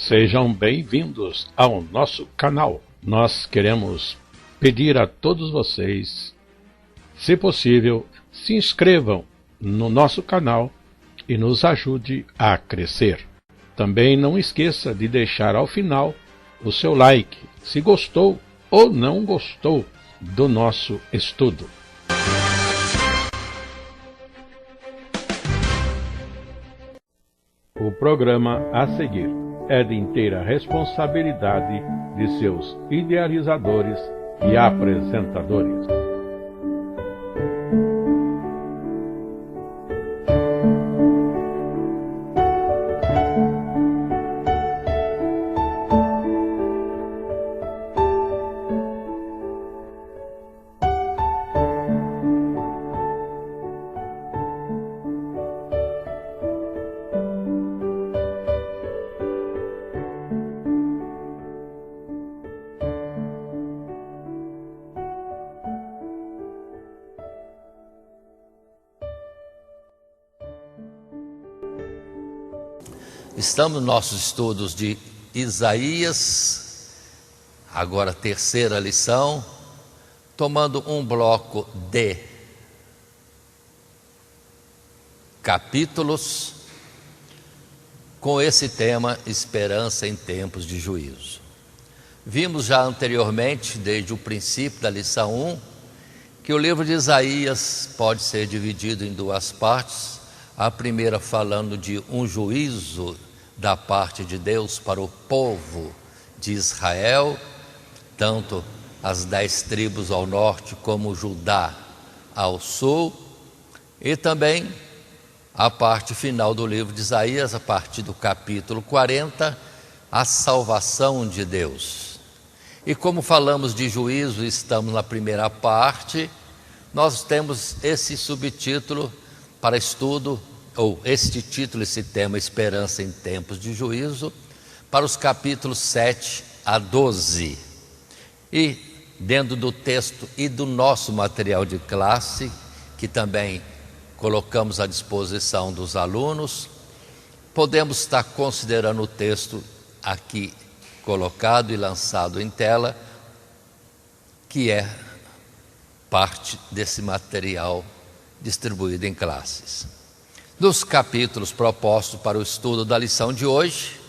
Sejam bem-vindos ao nosso canal. Nós queremos pedir a todos vocês, se possível, se inscrevam no nosso canal e nos ajude a crescer. Também não esqueça de deixar ao final o seu like, se gostou ou não gostou do nosso estudo. O programa a seguir é de inteira responsabilidade de seus idealizadores e apresentadores. Estamos nos nossos estudos de Isaías, agora terceira lição, tomando um bloco de capítulos com esse tema, esperança em tempos de juízo. Vimos já anteriormente, desde o princípio da lição 1, que o livro de Isaías pode ser dividido em duas partes. A primeira falando de um juízo da parte de Deus para o povo de Israel, tanto as 10 tribos ao norte como Judá ao sul, e também a parte final do livro de Isaías, a partir do capítulo 40, a salvação de Deus. E como falamos de juízo, estamos na primeira parte, nós temos esse subtítulo para estudo, ou este título, esse tema, Esperança em Tempos de Juízo, para os capítulos 7 a 12. E dentro do texto e do nosso material de classe, que também colocamos à disposição dos alunos, podemos estar considerando o texto aqui colocado e lançado em tela, que é parte desse material distribuído em classes. Dos capítulos propostos para o estudo da lição de hoje,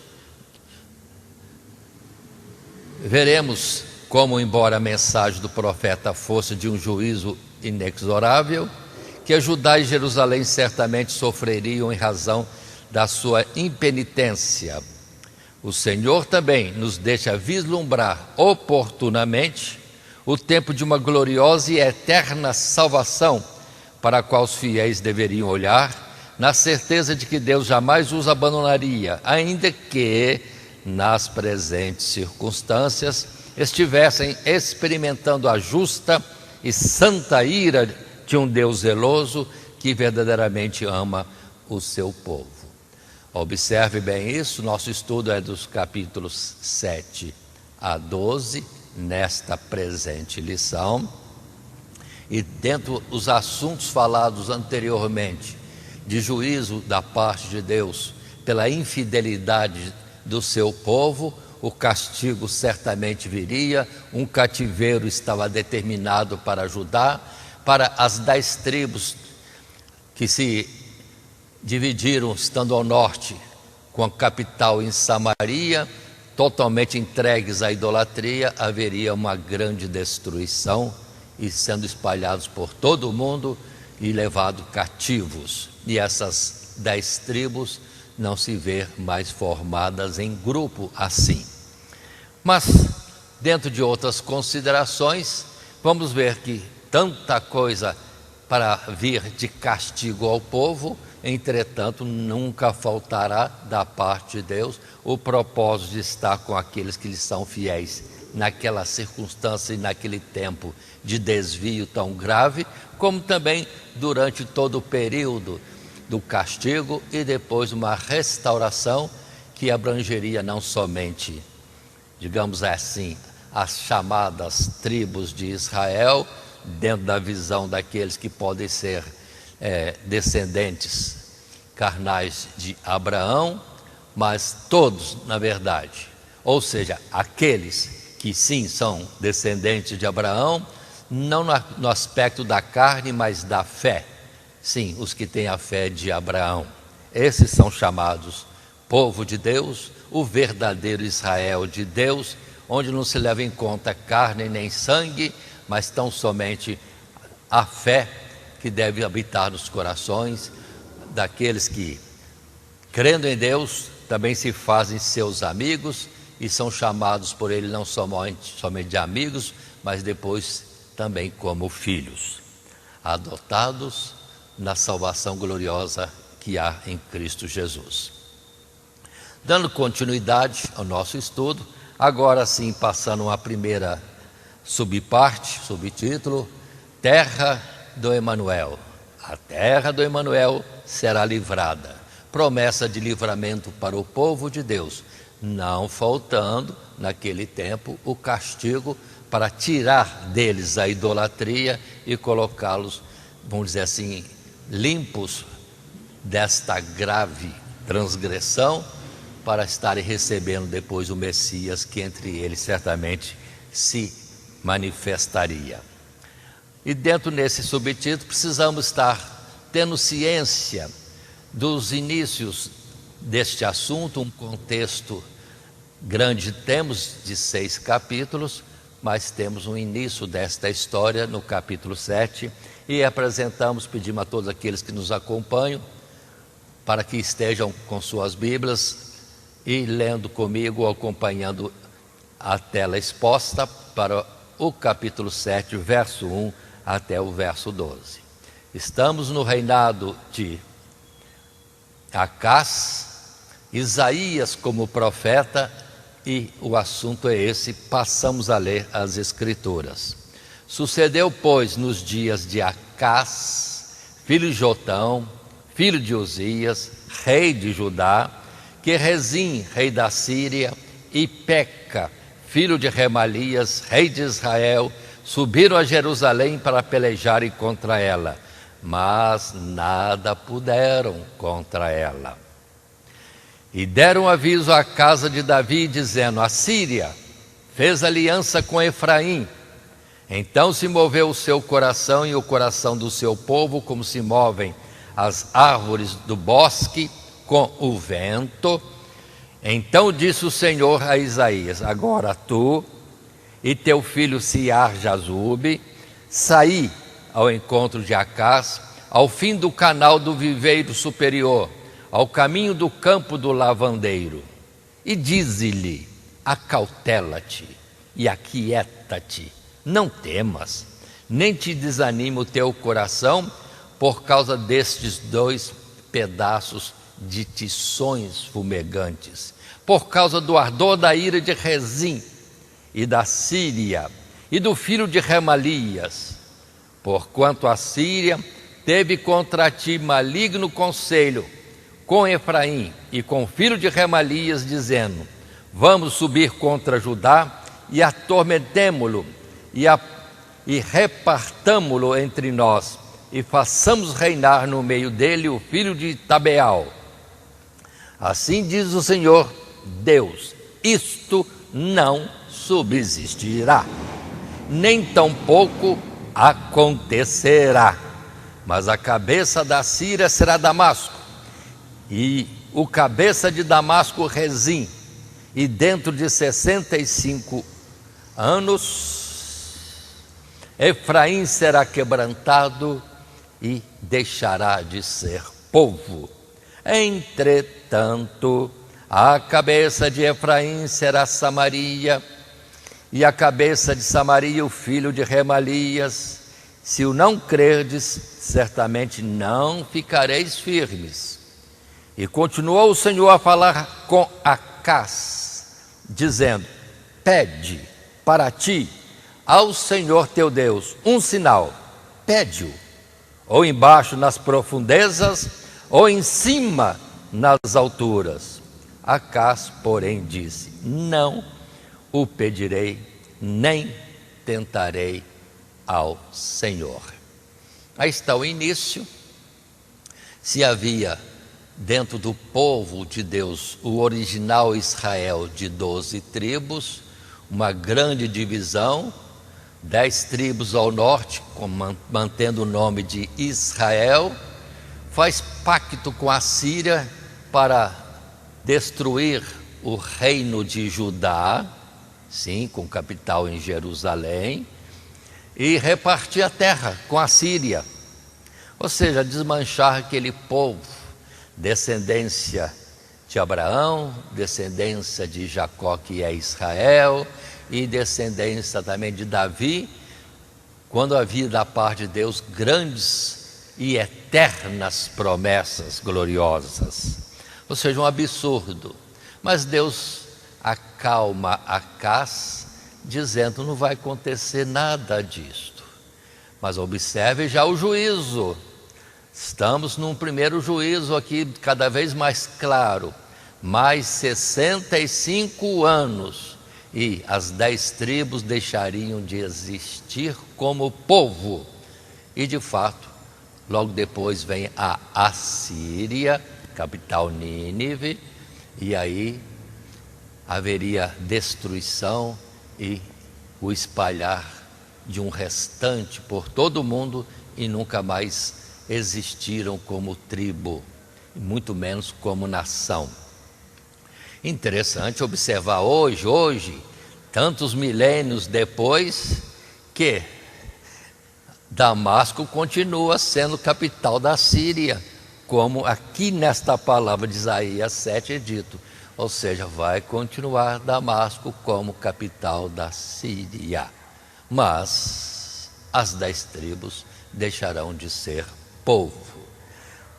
veremos como, embora a mensagem do profeta fosse de um juízo inexorável, que Judá e Jerusalém certamente sofreriam em razão da sua impenitência, o Senhor também nos deixa vislumbrar oportunamente o tempo de uma gloriosa e eterna salvação para a qual os fiéis deveriam olhar, na certeza de que Deus jamais os abandonaria, ainda que, nas presentes circunstâncias, estivessem experimentando a justa e santa ira de um Deus zeloso que verdadeiramente ama o seu povo. Observe bem isso, nosso estudo é dos capítulos 7 a 12, nesta presente lição, e dentro dos assuntos falados anteriormente, de juízo da parte de Deus pela infidelidade do seu povo, o castigo certamente viria, um cativeiro estava determinado para Judá, para as 10 tribos que se dividiram, estando ao norte, com a capital em Samaria, totalmente entregues à idolatria, haveria uma grande destruição, e sendo espalhados por todo o mundo e levados cativos. E essas 10 tribos não se vê mais formadas em grupo assim. Mas, dentro de outras considerações, vamos ver que tanta coisa para vir de castigo ao povo, entretanto, nunca faltará da parte de Deus o propósito de estar com aqueles que lhe são fiéis naquela circunstância e naquele tempo de desvio tão grave, como também durante todo o período do castigo e depois uma restauração que abrangeria não somente, digamos assim, as chamadas tribos de Israel, dentro da visão daqueles que podem ser descendentes carnais de Abraão, mas todos, na verdade, ou seja, aqueles que sim são descendentes de Abraão, não no aspecto da carne, mas da fé. Sim, os que têm a fé de Abraão. Esses são chamados povo de Deus, o verdadeiro Israel de Deus, onde não se leva em conta carne nem sangue, mas tão somente a fé que deve habitar nos corações daqueles que, crendo em Deus, também se fazem seus amigos e são chamados por Ele não somente de amigos, mas depois também como filhos, adotados na salvação gloriosa que há em Cristo Jesus. Dando continuidade ao nosso estudo, agora sim passando uma primeira subtítulo, Terra do Emanuel. A terra do Emanuel será livrada. Promessa de livramento para o povo de Deus, não faltando naquele tempo o castigo para tirar deles a idolatria e colocá-los, vamos dizer assim, limpos desta grave transgressão, para estarem recebendo depois o Messias, que entre eles certamente se manifestaria. E dentro desse subtítulo precisamos estar tendo ciência dos inícios deste assunto, um contexto grande. Temos de 6 capítulos, mas temos um início desta história no capítulo 7 e apresentamos, pedimos a todos aqueles que nos acompanham para que estejam com suas Bíblias e lendo comigo, acompanhando a tela exposta para o capítulo 7, verso 1 até o verso 12. Estamos no reinado de Acás, Isaías como profeta, e o assunto é esse, passamos a ler as Escrituras. Sucedeu, pois, nos dias de Acás, filho de Jotão, filho de Uzias, rei de Judá, que Rezim, rei da Síria, e Peca, filho de Remalias, rei de Israel, subiram a Jerusalém para pelejarem contra ela, mas nada puderam contra ela. E deram aviso à casa de Davi, dizendo: a Síria fez aliança com Efraim. Então se moveu o seu coração e o coração do seu povo, como se movem as árvores do bosque com o vento. Então disse o Senhor a Isaías: agora tu e teu filho Siar-Jazube saí ao encontro de Acás, ao fim do canal do viveiro superior, ao caminho do campo do lavandeiro, e dize-lhe: acautela-te e aquieta-te, não temas, nem te desanime o teu coração por causa destes 2 pedaços de tições fumegantes, por causa do ardor da ira de Rezim e da Síria e do filho de Remalias, porquanto a Síria teve contra ti maligno conselho com Efraim e com o filho de Remalias, dizendo: vamos subir contra Judá e atormentemo-lo e repartamo-lo entre nós, e façamos reinar no meio dele o filho de Tabeal. Assim diz o Senhor Deus: isto não subsistirá, nem tampouco acontecerá, mas a cabeça da Síria será Damasco, e o cabeça de Damasco Rezim, e dentro de 65 anos Efraim será quebrantado e deixará de ser povo. Entretanto, a cabeça de Efraim será Samaria, e a cabeça de Samaria o filho de Remalias. Se o não crerdes, certamente não ficareis firmes. E continuou o Senhor a falar com Acás, dizendo: pede para ti ao Senhor teu Deus um sinal, pede-o, ou embaixo nas profundezas, ou em cima nas alturas. Acás, porém, disse: não o pedirei, nem tentarei ao Senhor. Aí está o início. Se havia dentro do povo de Deus, o original Israel de 12 tribos, uma grande divisão, 10 tribos ao norte, mantendo o nome de Israel, faz pacto com a Síria para destruir o reino de Judá, sim, com capital em Jerusalém, e repartir a terra com a Síria, ou seja, desmanchar aquele povo, descendência de Abraão, descendência de Jacó, que é Israel, e descendência também de Davi, quando havia da parte de Deus grandes e eternas promessas gloriosas. Ou seja, um absurdo. Mas Deus acalma Acaz, dizendo: não vai acontecer nada disto. Mas observe já o juízo. Estamos num primeiro juízo aqui, cada vez mais claro. Mais 65 anos e as 10 tribos deixariam de existir como povo. E de fato, logo depois vem a Assíria, capital Nínive, e aí haveria destruição e o espalhar de um restante por todo o mundo, e nunca mais existiram como tribo, muito menos como nação. Interessante observar hoje, tantos milênios depois, que Damasco continua sendo capital da Síria, como aqui nesta palavra de Isaías 7 é dito. Ou seja, vai continuar Damasco como capital da Síria. Mas as 10 tribos deixarão de ser povo.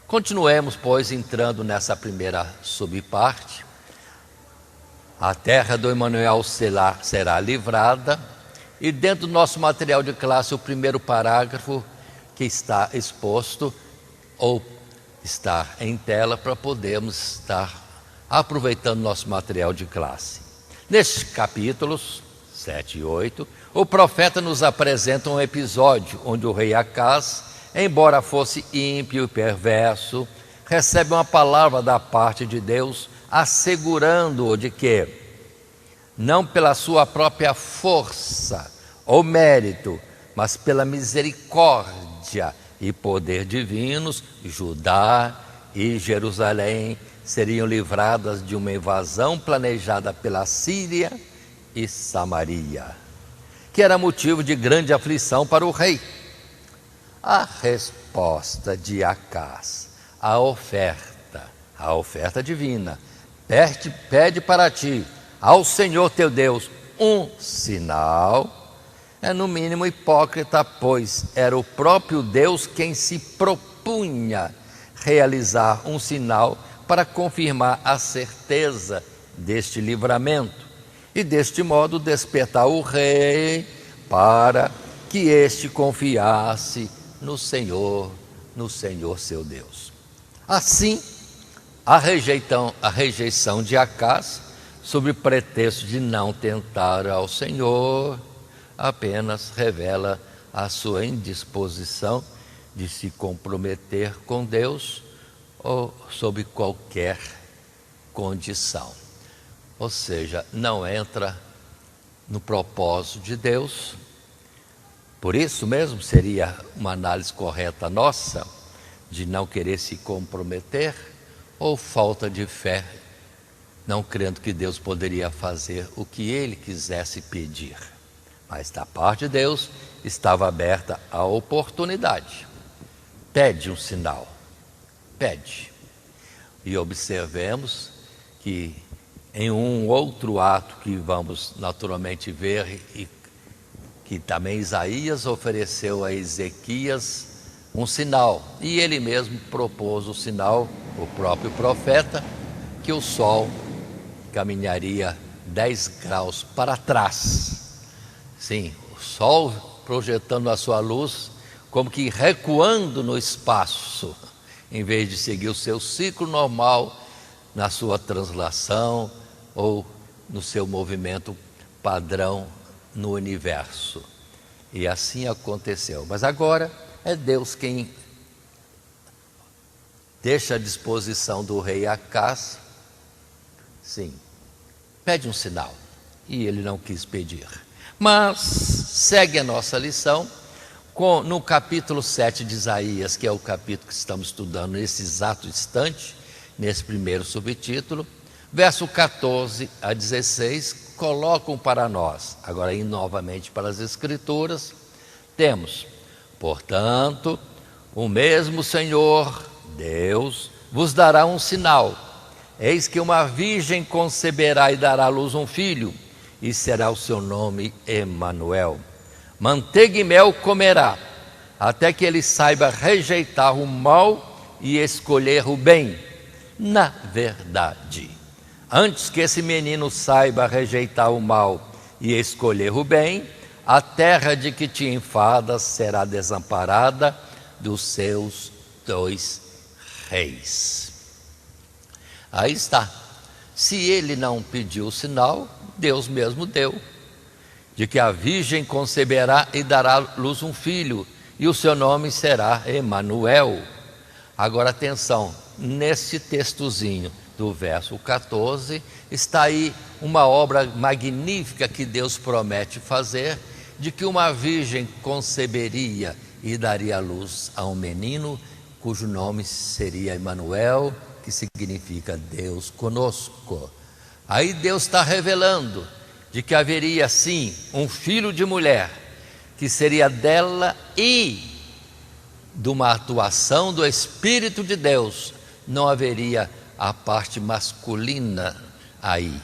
Continuemos, pois, entrando nessa primeira subparte. A terra do Emanuel será livrada. E dentro do nosso material de classe, o primeiro parágrafo que está exposto, ou está em tela, para podermos estar aproveitando nosso material de classe. Nestes capítulos 7 e 8, o profeta nos apresenta um episódio onde o rei Acaz, embora fosse ímpio e perverso, recebe uma palavra da parte de Deus, assegurando-o de que, não pela sua própria força ou mérito, mas pela misericórdia e poder divinos, Judá e Jerusalém seriam livradas de uma invasão planejada pela Síria e Samaria, que era motivo de grande aflição para o rei. A resposta de Acaz, a oferta divina, pede para ti, ao Senhor teu Deus, um sinal, é no mínimo hipócrita, pois era o próprio Deus quem se propunha realizar um sinal para confirmar a certeza deste livramento e deste modo despertar o rei para que este confiasse no Senhor seu Deus. Assim, a rejeição de Acaz, sob pretexto de não tentar ao Senhor, apenas revela a sua indisposição de se comprometer com Deus ou sob qualquer condição. Ou seja, não entra no propósito de Deus. Por isso mesmo seria uma análise correta nossa de não querer se comprometer, ou falta de fé, não crendo que Deus poderia fazer o que ele quisesse pedir. Mas da parte de Deus estava aberta a oportunidade. Pede um sinal. Pede. E observemos que em um outro ato que vamos naturalmente ver, e que também Isaías ofereceu a Ezequias um sinal, e ele mesmo propôs o sinal, o próprio profeta, que o sol caminharia 10 graus para trás. Sim, o sol projetando a sua luz, como que recuando no espaço, em vez de seguir o seu ciclo normal na sua translação ou no seu movimento padrão no universo. E assim aconteceu. Mas agora é Deus quem deixa à disposição do rei Acás. Sim, pede um sinal. E ele não quis pedir. Mas segue a nossa lição no capítulo 7 de Isaías, que é o capítulo que estamos estudando nesse exato instante, nesse primeiro subtítulo. Verso 14 a 16 colocam para nós, agora indo novamente para as Escrituras, temos: portanto, o mesmo Senhor, Deus, vos dará um sinal. Eis que uma virgem conceberá e dará à luz um filho, e será o seu nome Emanuel. Manteiga e mel comerá, até que ele saiba rejeitar o mal e escolher o bem. Na verdade, antes que esse menino saiba rejeitar o mal e escolher o bem, a terra de que te enfadas será desamparada dos seus 2 reis. Aí está. Se ele não pediu o sinal, Deus mesmo deu, de que a virgem conceberá e dará à luz um filho, e o seu nome será Emanuel. Agora atenção, nesse textozinho do verso 14, está aí uma obra magnífica que Deus promete fazer, de que uma virgem conceberia e daria à luz a um menino, cujo nome seria Emanuel, que significa Deus conosco. Aí Deus está revelando de que haveria sim um filho de mulher, que seria dela, e de uma atuação do Espírito de Deus, não haveria a parte masculina aí,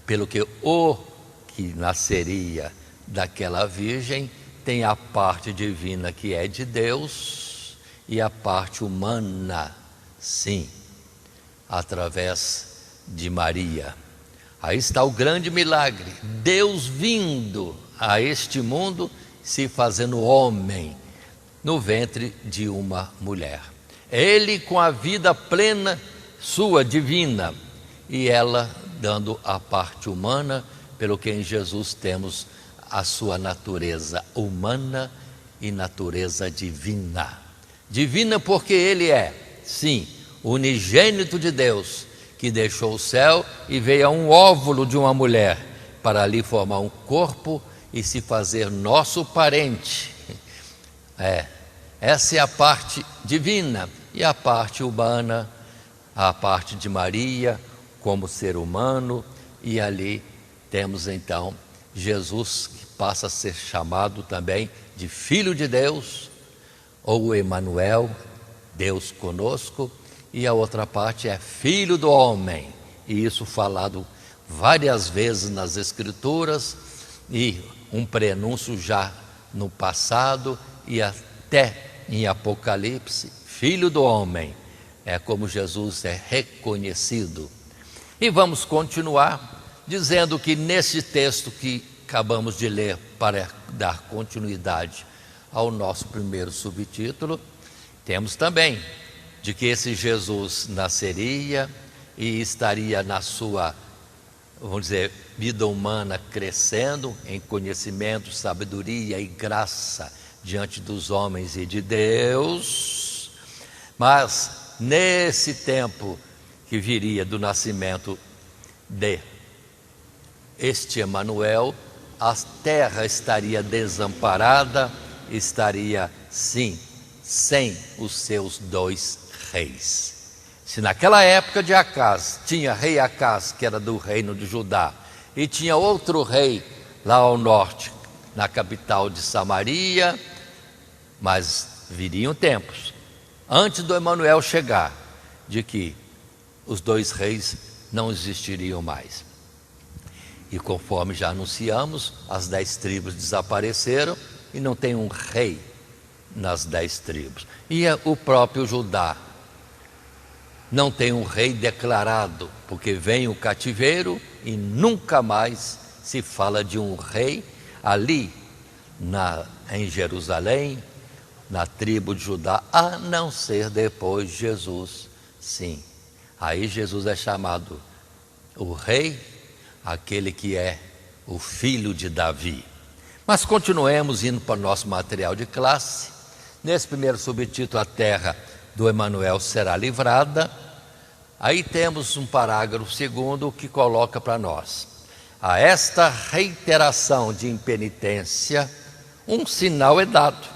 pelo que o que nasceria daquela virgem tem a parte divina que é de Deus e a parte humana, sim, através de Maria. Aí está o grande milagre, Deus vindo a este mundo, se fazendo homem no ventre de uma mulher. Ele com a vida plena sua divina, e ela dando a parte humana, pelo que em Jesus temos a sua natureza humana e natureza divina. Divina porque ele é, sim, unigênito de Deus, que deixou o céu e veio a um óvulo de uma mulher, para ali formar um corpo e se fazer nosso parente. Essa é a parte divina. E a parte humana, a parte de Maria como ser humano, e ali temos então Jesus, que passa a ser chamado também de Filho de Deus, ou Emanuel, Deus conosco, e a outra parte é Filho do Homem, e isso falado várias vezes nas Escrituras, e um prenúncio já no passado e até em Apocalipse. Filho do Homem, é como Jesus é reconhecido. E vamos continuar dizendo que nesse texto que acabamos de ler, para dar continuidade ao nosso primeiro subtítulo, temos também de que esse Jesus nasceria e estaria na sua, vamos dizer, vida humana crescendo em conhecimento, sabedoria e graça diante dos homens e de Deus. Mas nesse tempo que viria do nascimento de este Emanuel, a terra estaria desamparada, estaria sim, sem os seus 2 reis. Se naquela época de Acás, tinha rei Acás, que era do reino de Judá, e tinha outro rei lá ao norte, na capital de Samaria, mas viriam tempos, antes do Emanuel chegar, de que os 2 reis não existiriam mais. E conforme já anunciamos, as 10 tribos desapareceram e não tem um rei nas 10 tribos. E o próprio Judá não tem um rei declarado, porque vem o cativeiro e nunca mais se fala de um rei ali em Jerusalém, na tribo de Judá, a não ser depois de Jesus. Sim, aí Jesus é chamado o rei, aquele que é o filho de Davi. Mas continuemos indo para o nosso material de classe. Nesse primeiro subtítulo, a terra do Emanuel será livrada. Aí temos um parágrafo segundo que coloca para nós: a esta reiteração de impenitência, um sinal é dado,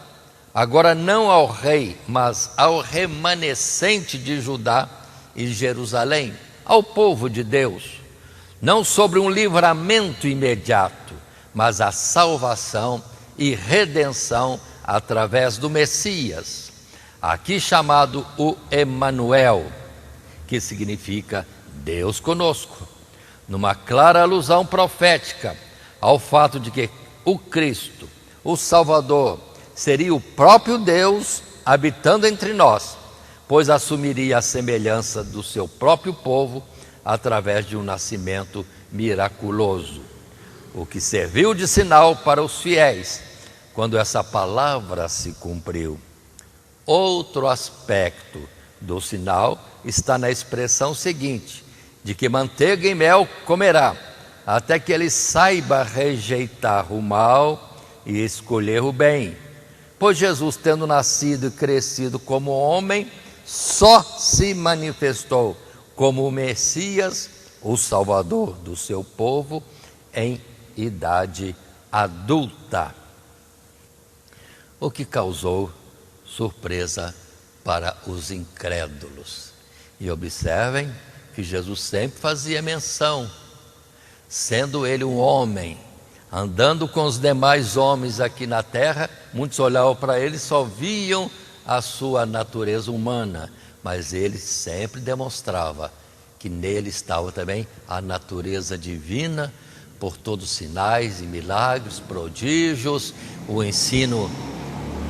agora não ao rei, mas ao remanescente de Judá e Jerusalém, ao povo de Deus, não sobre um livramento imediato, mas a salvação e redenção através do Messias, aqui chamado o Emanuel, que significa Deus conosco, numa clara alusão profética ao fato de que o Cristo, o Salvador, seria o próprio Deus habitando entre nós, pois assumiria a semelhança do seu próprio povo através de um nascimento miraculoso, o que serviu de sinal para os fiéis quando essa palavra se cumpriu. Outro aspecto do sinal está na expressão seguinte, de que manteiga e mel comerá, até que ele saiba rejeitar o mal e escolher o bem. Pois Jesus, tendo nascido e crescido como homem, só se manifestou como o Messias, o Salvador do seu povo, em idade adulta. O que causou surpresa para os incrédulos. E observem que Jesus sempre fazia menção, sendo ele um homem, andando com os demais homens aqui na terra, muitos olhavam para ele e só viam a sua natureza humana, mas ele sempre demonstrava que nele estava também a natureza divina, por todos os sinais e milagres, prodígios, o ensino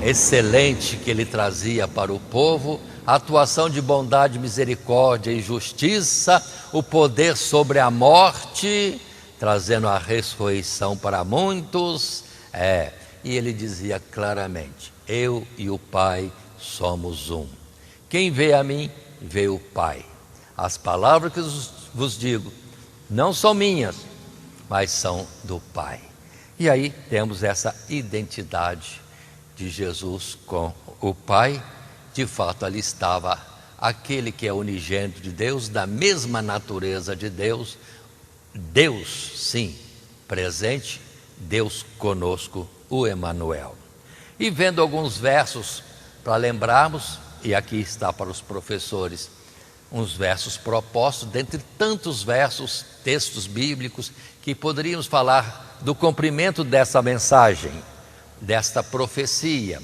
excelente que ele trazia para o povo, a atuação de bondade, misericórdia e justiça, o poder sobre a morte, trazendo a ressurreição para muitos. E ele dizia claramente: eu e o Pai somos um. Quem vê a mim, vê o Pai. As palavras que vos digo não são minhas, mas são do Pai. E aí temos essa identidade de Jesus com o Pai. De fato, ali estava aquele que é unigênito de Deus, da mesma natureza de Deus, Deus, sim, presente, Deus conosco, o Emanuel. E vendo alguns versos para lembrarmos, e aqui está para os professores, uns versos propostos, dentre tantos versos, textos bíblicos, que poderíamos falar do cumprimento dessa mensagem, desta profecia.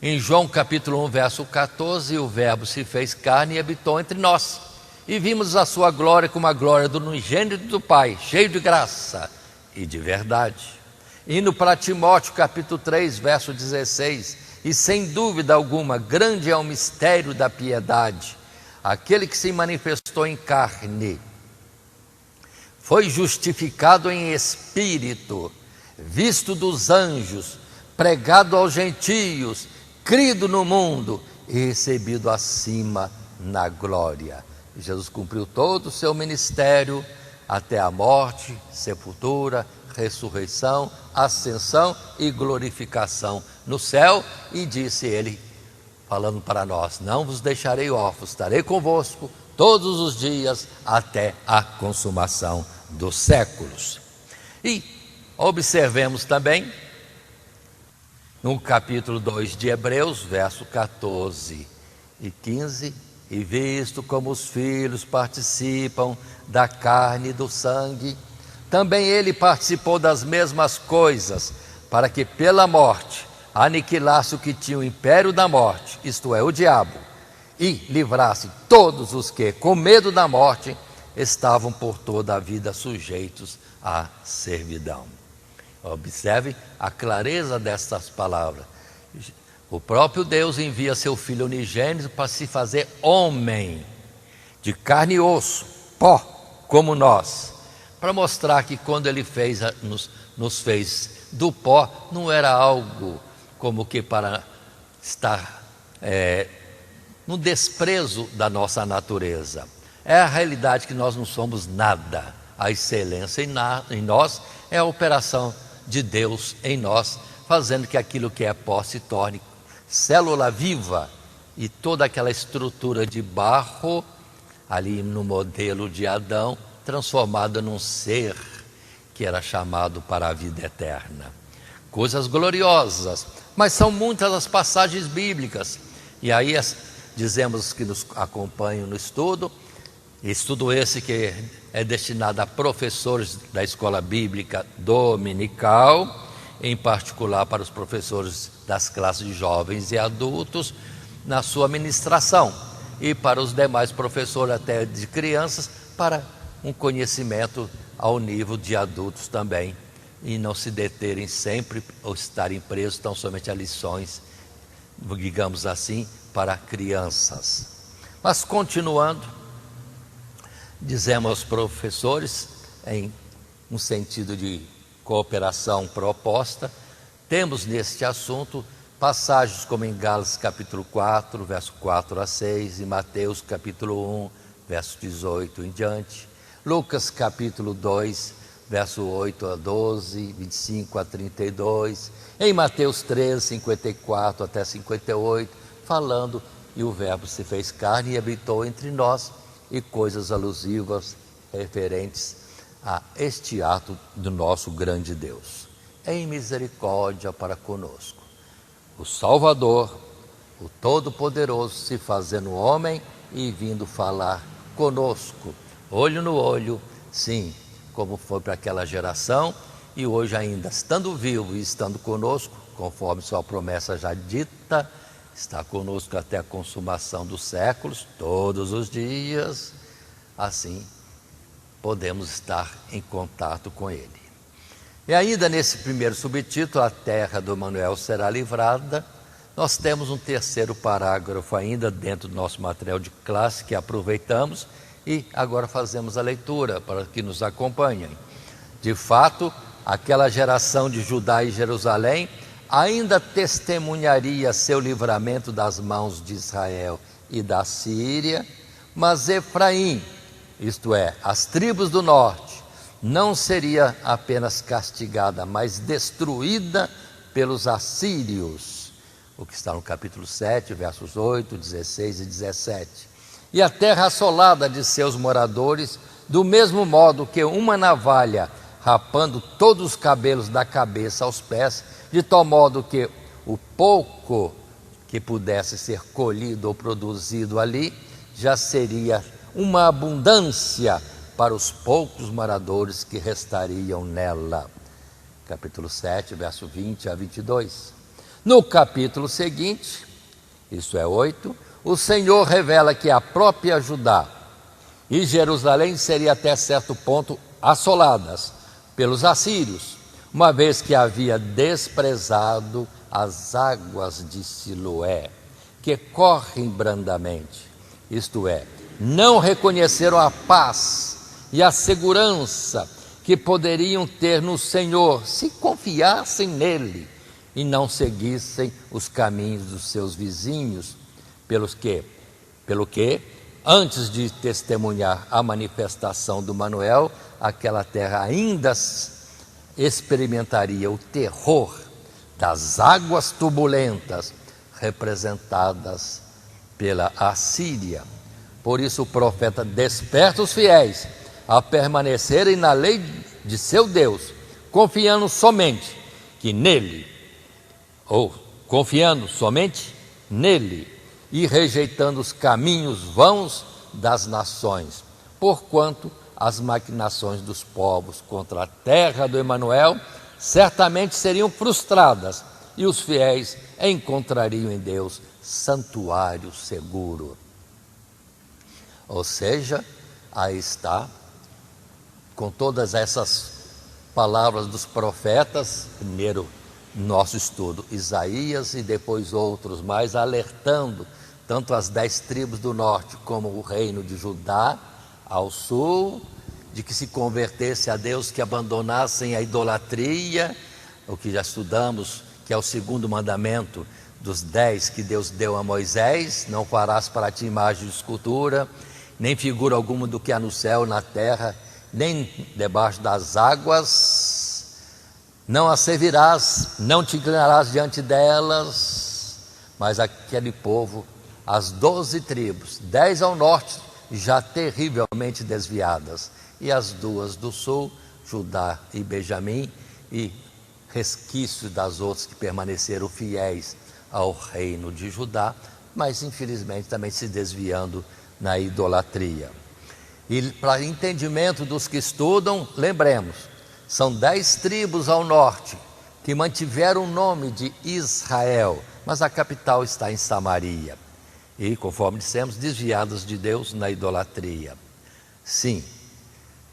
Em João capítulo 1, verso 14, o Verbo se fez carne e habitou entre nós, e vimos a sua glória como a glória do unigênito do Pai, cheio de graça e de verdade. Indo para Timóteo capítulo 3, verso 16, e sem dúvida alguma, grande é o mistério da piedade, aquele que se manifestou em carne, foi justificado em espírito, visto dos anjos, pregado aos gentios, crido no mundo e recebido acima na glória. Jesus cumpriu todo o seu ministério até a morte, sepultura, ressurreição, ascensão e glorificação no céu, e disse ele, falando para nós: não vos deixarei órfãos, estarei convosco todos os dias até a consumação dos séculos. E observemos também no capítulo 2 de Hebreus, verso 14 e 15, e visto como os filhos participam da carne e do sangue, também ele participou das mesmas coisas, para que pela morte aniquilasse o que tinha o império da morte, isto é, o diabo, e livrasse todos os que, com medo da morte, estavam por toda a vida sujeitos à servidão. Observe a clareza destas palavras. O próprio Deus envia seu Filho unigênito para se fazer homem, de carne e osso, pó, como nós, para mostrar que quando ele nos fez do pó, não era algo como que para estar no desprezo da nossa natureza. É a realidade que nós não somos nada. A excelência em nós é a operação de Deus em nós, fazendo que aquilo que é pó se torne célula viva e toda aquela estrutura de barro, ali no modelo de Adão, transformada num ser que era chamado para a vida eterna. Coisas gloriosas, mas são muitas as passagens bíblicas. E aí dizemos que nos acompanham no estudo esse que é destinado a professores da escola bíblica dominical, em particular para os professores das classes de jovens e adultos, na sua ministração, e para os demais professores até de crianças, para um conhecimento ao nível de adultos também, e não se deterem sempre ou estarem presos tão somente a lições, digamos assim, para crianças. Mas continuando, dizemos aos professores, em um sentido de cooperação proposta, temos neste assunto passagens como em Gálatas capítulo 4, verso 4 a 6, e Mateus capítulo 1, verso 18 em diante, Lucas capítulo 2, verso 8 a 12, 25 a 32, em Mateus 13, 54 até 58, falando, e o verbo se fez carne e habitou entre nós, e coisas alusivas referentes a este ato do nosso grande Deus, em misericórdia para conosco. O Salvador, o Todo-Poderoso, se fazendo homem e vindo falar conosco, olho no olho, sim, como foi para aquela geração, e hoje ainda, estando vivo e estando conosco, conforme sua promessa já dita, está conosco até a consumação dos séculos, todos os dias, assim podemos estar em contato com Ele. E ainda nesse primeiro subtítulo, a terra do Emanuel será livrada, nós temos um terceiro parágrafo ainda dentro do nosso material de classe que aproveitamos e agora fazemos a leitura para que nos acompanhem. De fato, aquela geração de Judá e Jerusalém ainda testemunharia seu livramento das mãos de Israel e da Síria, mas Efraim, isto é, as tribos do norte, não seria apenas castigada, mas destruída pelos assírios, o que está no capítulo 7, versos 8, 16 e 17. E a terra assolada de seus moradores, do mesmo modo que uma navalha rapando todos os cabelos da cabeça aos pés, de tal modo que o pouco que pudesse ser colhido ou produzido ali, já seria uma abundância para os poucos moradores que restariam nela. Capítulo 7, verso 20 a 22. No capítulo seguinte, isso é 8, o Senhor revela que a própria Judá e Jerusalém seriam até certo ponto assoladas pelos assírios, uma vez que havia desprezado as águas de Siloé, que correm brandamente, isto é, não reconheceram a paz e a segurança que poderiam ter no Senhor se confiassem nele e não seguissem os caminhos dos seus vizinhos, pelo que, antes de testemunhar a manifestação do Emanuel, aquela terra ainda experimentaria o terror das águas turbulentas representadas pela Assíria. Por isso o profeta desperta os fiéis a permanecerem na lei de seu Deus, confiando somente nele e rejeitando os caminhos vãos das nações, porquanto as maquinações dos povos contra a terra do Emanuel certamente seriam frustradas e os fiéis encontrariam em Deus santuário seguro. Ou seja, aí está, com todas essas palavras dos profetas, primeiro nosso estudo Isaías e depois outros mais, alertando tanto as 10 tribos do norte como o reino de Judá ao sul, de que se convertesse a Deus, que abandonassem a idolatria, o que já estudamos, que é o segundo mandamento dos 10 que Deus deu a Moisés: não farás para ti imagem de escultura, nem figura alguma do que há no céu, na terra, nem debaixo das águas, não as servirás, não te inclinarás diante delas. Mas aquele povo as 12 tribos, 10 ao norte, já terrivelmente desviadas, e as 2 do sul, Judá e Benjamim, e resquícios das outras que permaneceram fiéis ao reino de Judá, mas infelizmente também se desviando na idolatria. E para entendimento dos que estudam, lembremos, são 10 tribos ao norte que mantiveram o nome de Israel, mas a capital está em Samaria. E, conforme dissemos, desviados de Deus na idolatria. Sim,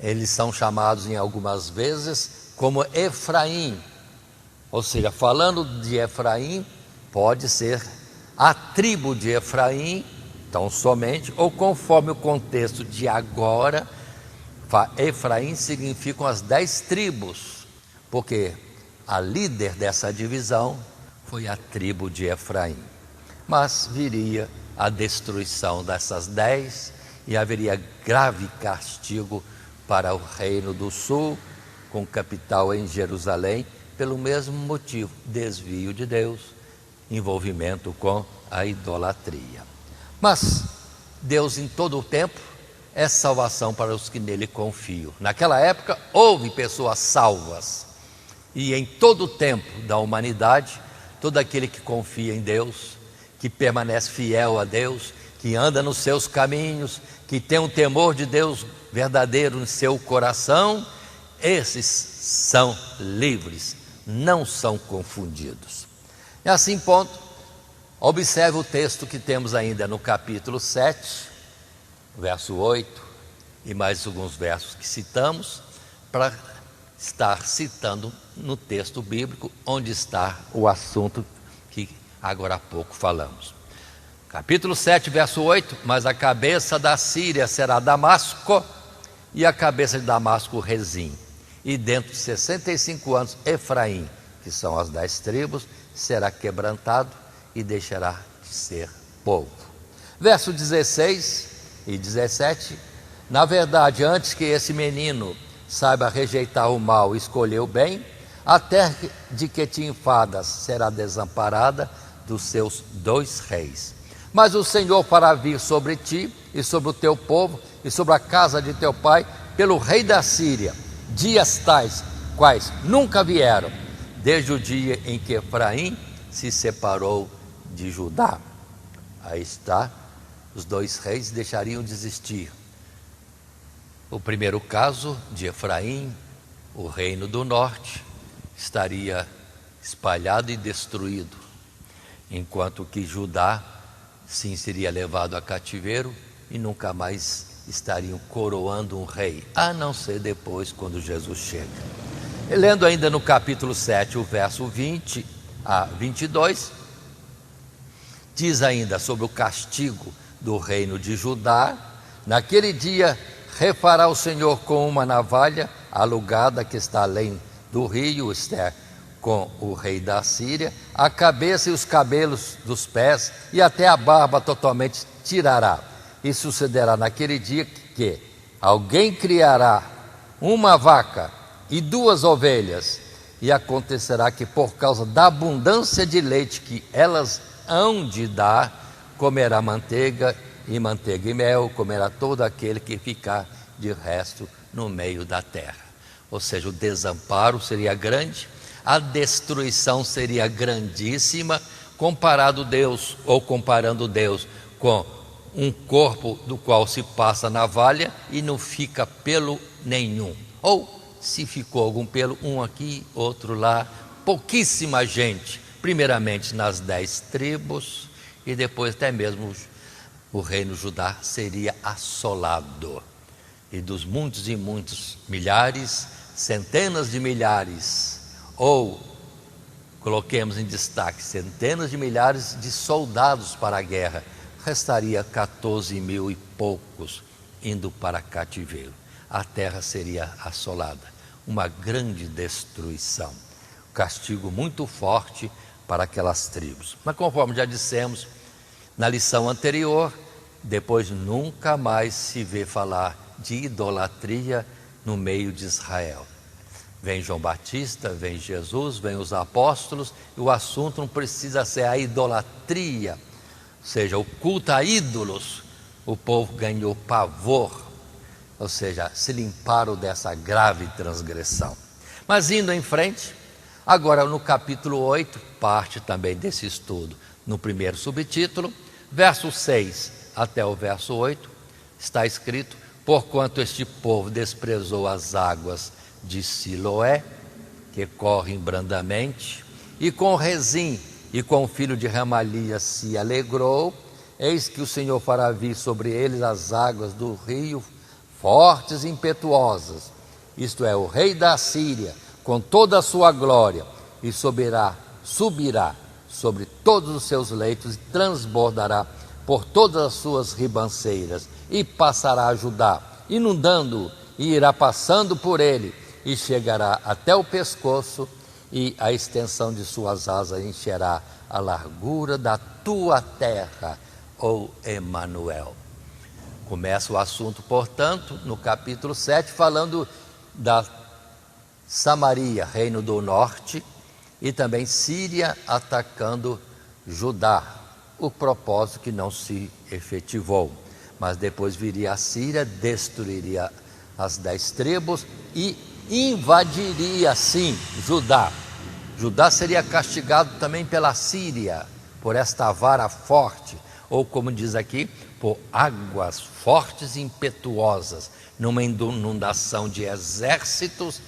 eles são chamados em algumas vezes como Efraim, ou seja, falando de Efraim, pode ser a tribo de Efraim, tão somente, ou conforme o contexto de agora, Efraim significam as 10 tribos, porque a líder dessa divisão foi a tribo de Efraim. Mas viria a destruição dessas 10 e haveria grave castigo para o reino do sul, com capital em Jerusalém, pelo mesmo motivo, desvio de Deus, envolvimento com a idolatria. Mas Deus em todo o tempo é salvação para os que nele confiam. Naquela época houve pessoas salvas, e em todo o tempo da humanidade, todo aquele que confia em Deus, que permanece fiel a Deus, que anda nos seus caminhos, que tem um temor de Deus verdadeiro em seu coração, esses são livres, não são confundidos. E assim, ponto, observe o texto que temos ainda no capítulo 7, verso 8, e mais alguns versos que citamos, para estar citando no texto bíblico onde está o assunto que agora há pouco falamos. Capítulo 7, verso 8: mas a cabeça da Síria será Damasco, e a cabeça de Damasco Rezim, e dentro de 65 anos Efraim, que são as 10 tribos, será quebrantado e deixará de ser povo. Verso 16 e 17: na verdade, antes que esse menino saiba rejeitar o mal e escolher o bem, a terra de que te enfadas será desamparada dos seus 2 reis. Mas o Senhor fará vir sobre ti e sobre o teu povo e sobre a casa de teu pai, pelo rei da Síria, dias tais quais nunca vieram, desde o dia em que Efraim se separou de Judá. Aí está, os 2 reis deixariam de existir. O primeiro caso de Efraim, o reino do norte, estaria espalhado e destruído, enquanto que Judá, sim, seria levado a cativeiro e nunca mais estariam coroando um rei, a não ser depois, quando Jesus chega. E lendo ainda no capítulo 7, o verso 20 a 22, diz ainda sobre o castigo do reino de Judá: naquele dia refará o Senhor com uma navalha alugada que está além do rio, Esther, com o rei da Síria, a cabeça e os cabelos dos pés e até a barba totalmente tirará. E sucederá naquele dia que alguém criará uma vaca e 2 ovelhas, e acontecerá que por causa da abundância de leite que elas hão de dar, comerá manteiga e mel, comerá todo aquele que ficar de resto no meio da terra. Ou seja, o desamparo seria grande, a destruição seria grandíssima, comparando Deus com um corpo do qual se passa navalha e não fica pelo nenhum, ou se ficou algum pelo, um aqui, outro lá, pouquíssima gente, primeiramente nas 10 tribos, e depois até mesmo o reino Judá seria assolado, e dos muitos e muitos milhares, centenas de milhares, ou coloquemos em destaque centenas de milhares de soldados para a guerra, restaria 14 mil e poucos indo para cativeiro. A terra seria assolada, uma grande destruição, castigo muito forte para aquelas tribos. Mas conforme já dissemos na lição anterior, depois nunca mais se vê falar de idolatria no meio de Israel. Vem João Batista, vem Jesus, vem os apóstolos, e o assunto não precisa ser a idolatria seja, o culto a ídolos, o povo ganhou pavor, ou seja, se limparam dessa grave transgressão. Mas indo em frente, agora no capítulo 8, parte também desse estudo, no primeiro subtítulo, verso 6 até o verso 8, está escrito: porquanto este povo desprezou as águas de Siloé, que correm brandamente, e com Rezim e com o filho de Ramalias se alegrou, eis que o Senhor fará vir sobre eles as águas do rio, fortes e impetuosas, isto é, o rei da Síria, com toda a sua glória, e subirá sobre todos os seus leitos, e transbordará por todas as suas ribanceiras, e passará a Judá, inundando-o, e irá passando por ele, e chegará até o pescoço, e a extensão de suas asas encherá a largura da tua terra, ó Emanuel. Começa o assunto, portanto, no capítulo 7, falando da Samaria, reino do norte, e também Síria atacando Judá, o propósito que não se efetivou. Mas depois viria a Síria, destruiria as 10 tribos e invadiria, sim, Judá. Judá seria castigado também pela Síria, por esta vara forte, ou como diz aqui, por águas fortes e impetuosas. Numa inundação de exércitos,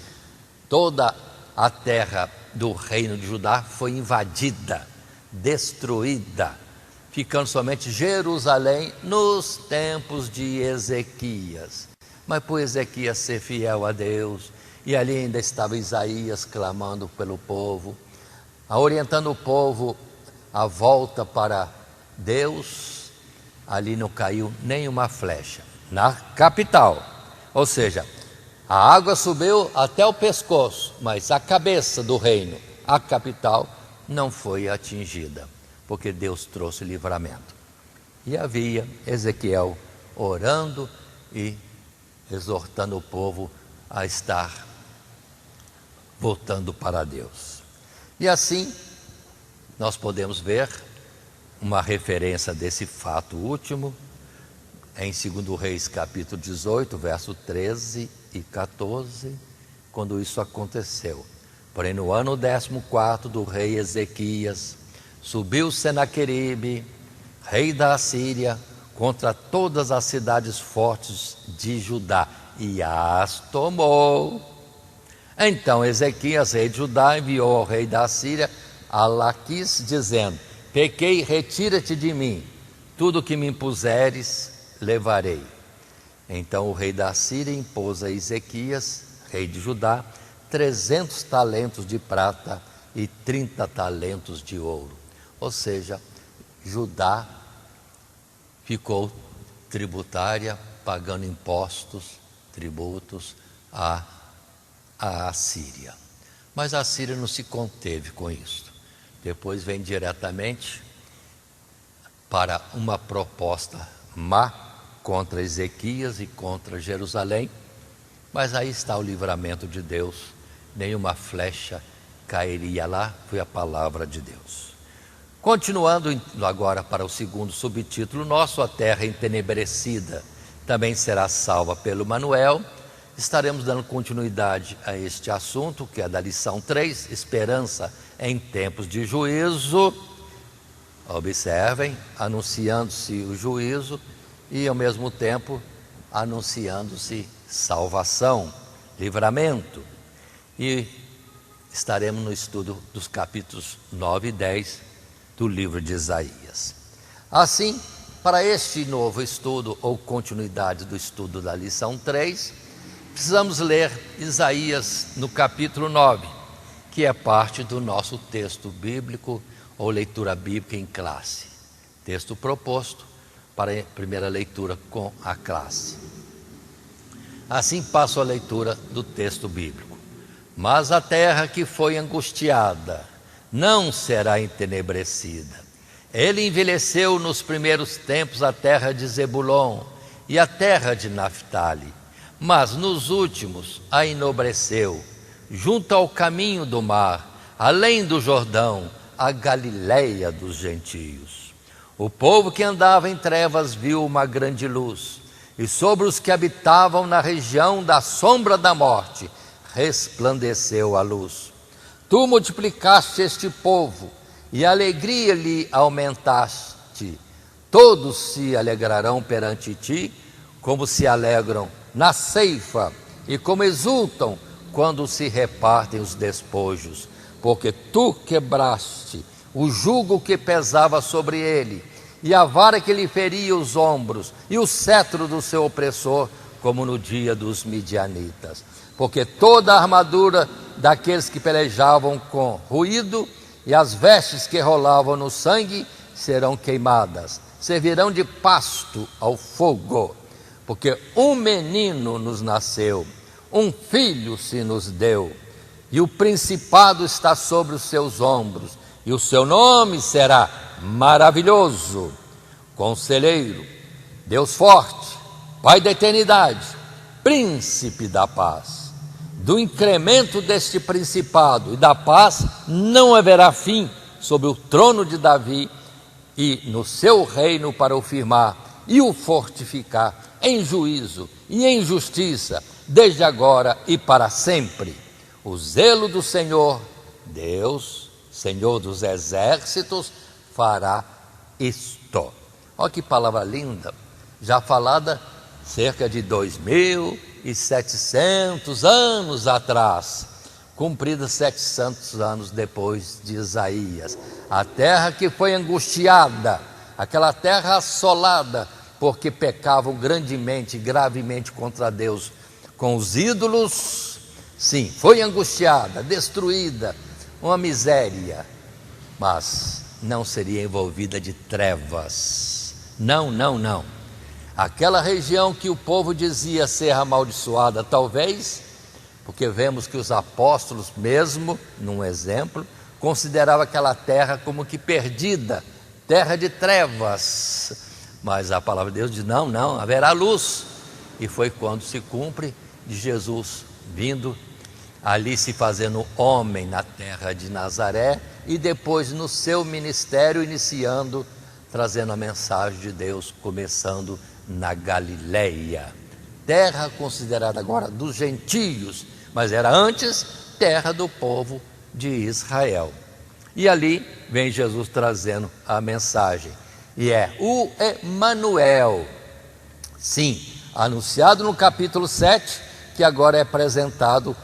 toda a terra do reino de Judá foi invadida, destruída, ficando somente Jerusalém nos tempos de Ezequias. Mas por Ezequias ser fiel a Deus, e ali ainda estava Isaías clamando pelo povo, orientando o povo à volta para Deus, ali não caiu nenhuma flecha. Na capital, ou seja, a água subiu até o pescoço, mas a cabeça do reino, a capital, não foi atingida, porque Deus trouxe livramento. E havia Ezequiel orando e exortando o povo a estar voltando para Deus. E assim, nós podemos ver uma referência desse fato último em 2 Reis capítulo 18, verso 13 e 14, quando isso aconteceu. Porém, no ano 14º do rei Ezequias, subiu Senaqueribe, rei da Assíria, contra todas as cidades fortes de Judá, e as tomou. Então Ezequias, rei de Judá, enviou ao rei da Assíria a Laquis, dizendo: pequei, retira-te de mim, tudo que me impuseres levarei. Então o rei da Assíria impôs a Ezequias, rei de Judá, 300 talentos de prata e 30 talentos de ouro. Ou seja, Judá ficou tributária, pagando impostos, tributos à Assíria. Mas a Assíria não se conteve com isso. Depois vem diretamente para uma proposta má contra Ezequias e contra Jerusalém. Mas aí está o livramento de Deus. Nenhuma flecha cairia lá, foi a palavra de Deus. Continuando agora para o segundo subtítulo nosso, a terra entenebrecida também será salva pelo Manuel. Estaremos dando continuidade a este assunto, que é da lição 3, esperança em tempos de juízo. Observem, anunciando-se o juízo e ao mesmo tempo anunciando-se salvação, livramento. E estaremos no estudo dos capítulos 9 e 10 do livro de Isaías. Assim, para este novo estudo ou continuidade do estudo da lição 3, precisamos ler Isaías no capítulo 9, que é parte do nosso texto bíblico ou leitura bíblica em classe. Texto proposto para a primeira leitura com a classe. Assim passo a leitura do texto bíblico. Mas a terra que foi angustiada não será entenebrecida. Ele envelheceu nos primeiros tempos a terra de Zebulon e a terra de Naftali, mas nos últimos a enobreceu, junto ao caminho do mar, além do Jordão, a Galileia dos gentios. O povo que andava em trevas viu uma grande luz, e sobre os que habitavam na região da sombra da morte resplandeceu a luz. Tu multiplicaste este povo, e a alegria lhe aumentaste. Todos se alegrarão perante ti, como se alegram na ceifa, e como exultam quando se repartem os despojos. Porque tu quebraste o jugo que pesava sobre ele, e a vara que lhe feria os ombros, e o cetro do seu opressor, como no dia dos midianitas. Porque toda a armadura daqueles que pelejavam com ruído, e as vestes que rolavam no sangue, serão queimadas, servirão de pasto ao fogo. Porque um menino nos nasceu, um filho se nos deu, e o principado está sobre os seus ombros, e o seu nome será Maravilhoso, Conselheiro, Deus Forte, Pai da Eternidade, Príncipe da Paz. Do incremento deste principado e da paz não haverá fim sobre o trono de Davi e no seu reino, para o firmar e o fortificar em juízo e em justiça, desde agora e para sempre. O zelo do Senhor, Deus, Senhor dos exércitos, fará isto. Olha que palavra linda, já falada cerca de 2.700 anos atrás, cumprida 700 anos depois de Isaías. A terra que foi angustiada, aquela terra assolada, porque pecavam grandemente, gravemente contra Deus com os ídolos, sim, foi angustiada, destruída, uma miséria, mas não seria envolvida de trevas. Não, não, não. Aquela região que o povo dizia ser amaldiçoada, talvez, porque vemos que os apóstolos mesmo, num exemplo, consideravam aquela terra como que perdida, terra de trevas. Mas a palavra de Deus diz, não, não, haverá luz. E foi quando se cumpre de Jesus vindo, ali se fazendo homem na terra de Nazaré, e depois no seu ministério iniciando, trazendo a mensagem de Deus, começando na Galileia, terra considerada agora dos gentios, mas era antes terra do povo de Israel. E ali vem Jesus trazendo a mensagem, e é o Emanuel, sim, anunciado no capítulo 7, que agora é apresentado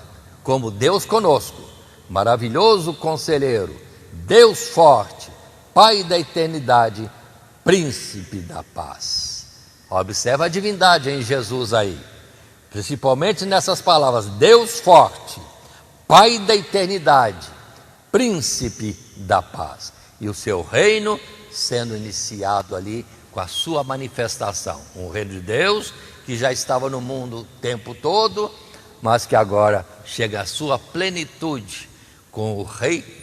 como Deus conosco, maravilhoso conselheiro, Deus forte, Pai da eternidade, Príncipe da paz. Observa a divindade em Jesus aí, principalmente nessas palavras, Deus forte, Pai da eternidade, Príncipe da paz, e o seu reino sendo iniciado ali com a sua manifestação, um reino de Deus que já estava no mundo o tempo todo, mas que agora chega à sua plenitude com o Rei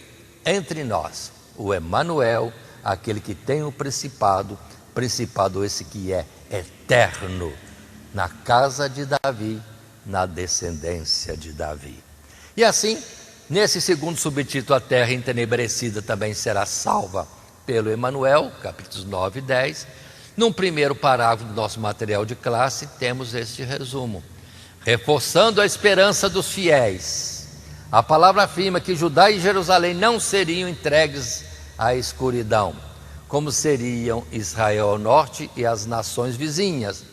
entre nós, o Emanuel, aquele que tem o principado esse que é eterno, na casa de Davi, na descendência de Davi. E assim, nesse segundo subtítulo, a terra entenebrecida também será salva pelo Emanuel, capítulos 9 e 10. Num primeiro parágrafo do nosso material de classe, temos este resumo: reforçando a esperança dos fiéis, a palavra afirma que Judá e Jerusalém não seriam entregues à escuridão, como seriam Israel ao norte e as nações vizinhas,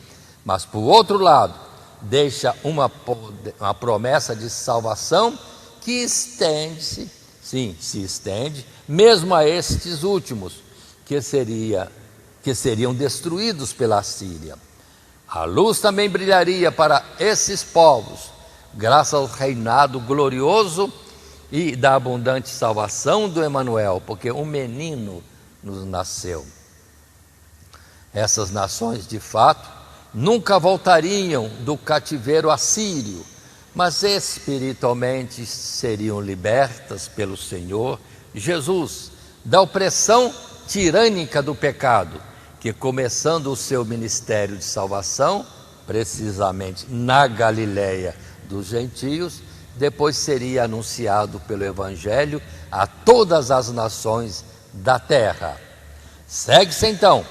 mas por outro lado, deixa uma promessa de salvação que estende-se, sim, se estende, mesmo a estes últimos, que seriam destruídos pela Síria. A luz também brilharia para esses povos, graças ao reinado glorioso e da abundante salvação do Emanuel, porque um menino nos nasceu. Essas nações, de fato, nunca voltariam do cativeiro assírio, mas espiritualmente seriam libertas pelo Senhor Jesus da opressão tirânica do pecado, que, começando o seu ministério de salvação, precisamente na Galileia dos gentios, depois seria anunciado pelo Evangelho a todas as nações da terra. Segue-se então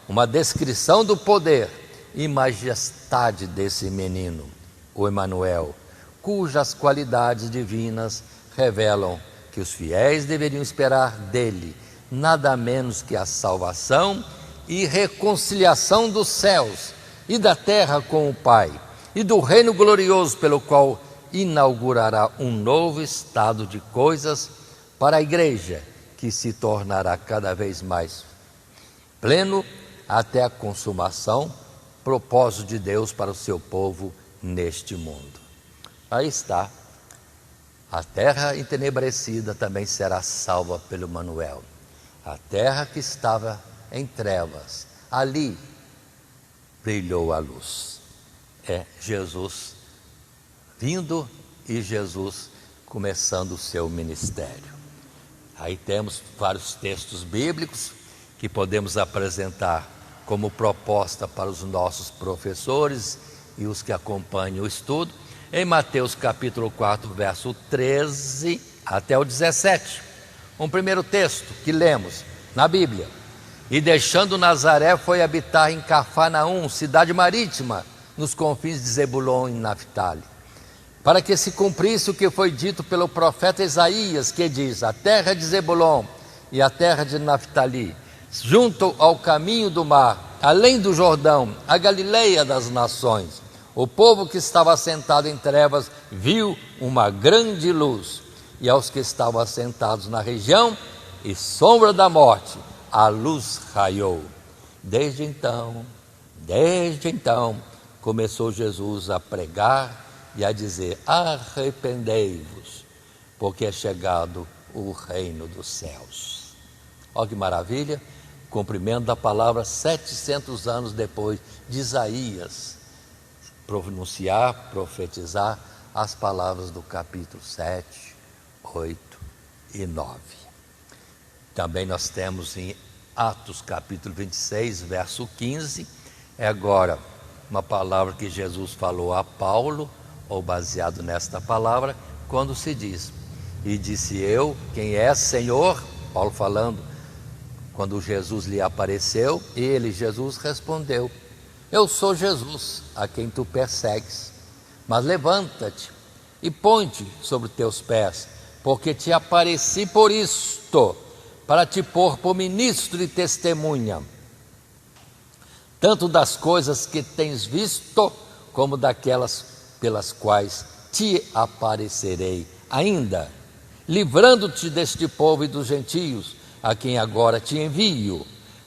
uma descrição do poder e majestade desse menino, o Emanuel, cujas qualidades divinas revelam que os fiéis deveriam esperar dele nada menos que a salvação e reconciliação dos céus e da terra com o Pai, e do reino glorioso pelo qual inaugurará um novo estado de coisas para a igreja, que se tornará cada vez mais pleno até a consumação, propósito de Deus para o seu povo neste mundo. Aí está. A terra entenebrecida também será salva pelo Emanuel. A terra que estava em trevas, ali brilhou a luz. É Jesus vindo e Jesus começando o seu ministério. Aí temos vários textos bíblicos que podemos apresentar como proposta para os nossos professores e os que acompanham o estudo. Em Mateus capítulo 4, verso 13 até o 17. Um primeiro texto que lemos na Bíblia. E deixando Nazaré, foi habitar em Cafarnaum, cidade marítima, nos confins de Zebulon e Naftali, para que se cumprisse o que foi dito pelo profeta Isaías, que diz: a terra de Zebulon e a terra de Naftali, junto ao caminho do mar, além do Jordão, a Galileia das nações. O povo que estava assentado em trevas viu uma grande luz, e aos que estavam assentados na região e sombra da morte, a luz raiou. Desde então, começou Jesus a pregar e a dizer: arrependei-vos, porque é chegado o reino dos céus. Olha que maravilha, cumprimento da palavra 700 anos depois de Isaías pronunciar, profetizar as palavras do capítulo 7, 8 e 9. Também nós temos em Atos capítulo 26, verso 15, é agora uma palavra que Jesus falou a Paulo, ou baseado nesta palavra, quando se diz: e disse eu, quem é Senhor? Paulo falando, quando Jesus lhe apareceu, ele, Jesus, respondeu: eu sou Jesus, a quem tu persegues, mas levanta-te e põe-te sobre teus pés, porque te apareci por isto, para te pôr por ministro e testemunha, tanto das coisas que tens visto, como daquelas pelas quais te aparecerei ainda, livrando-te deste povo e dos gentios, a quem agora te envio,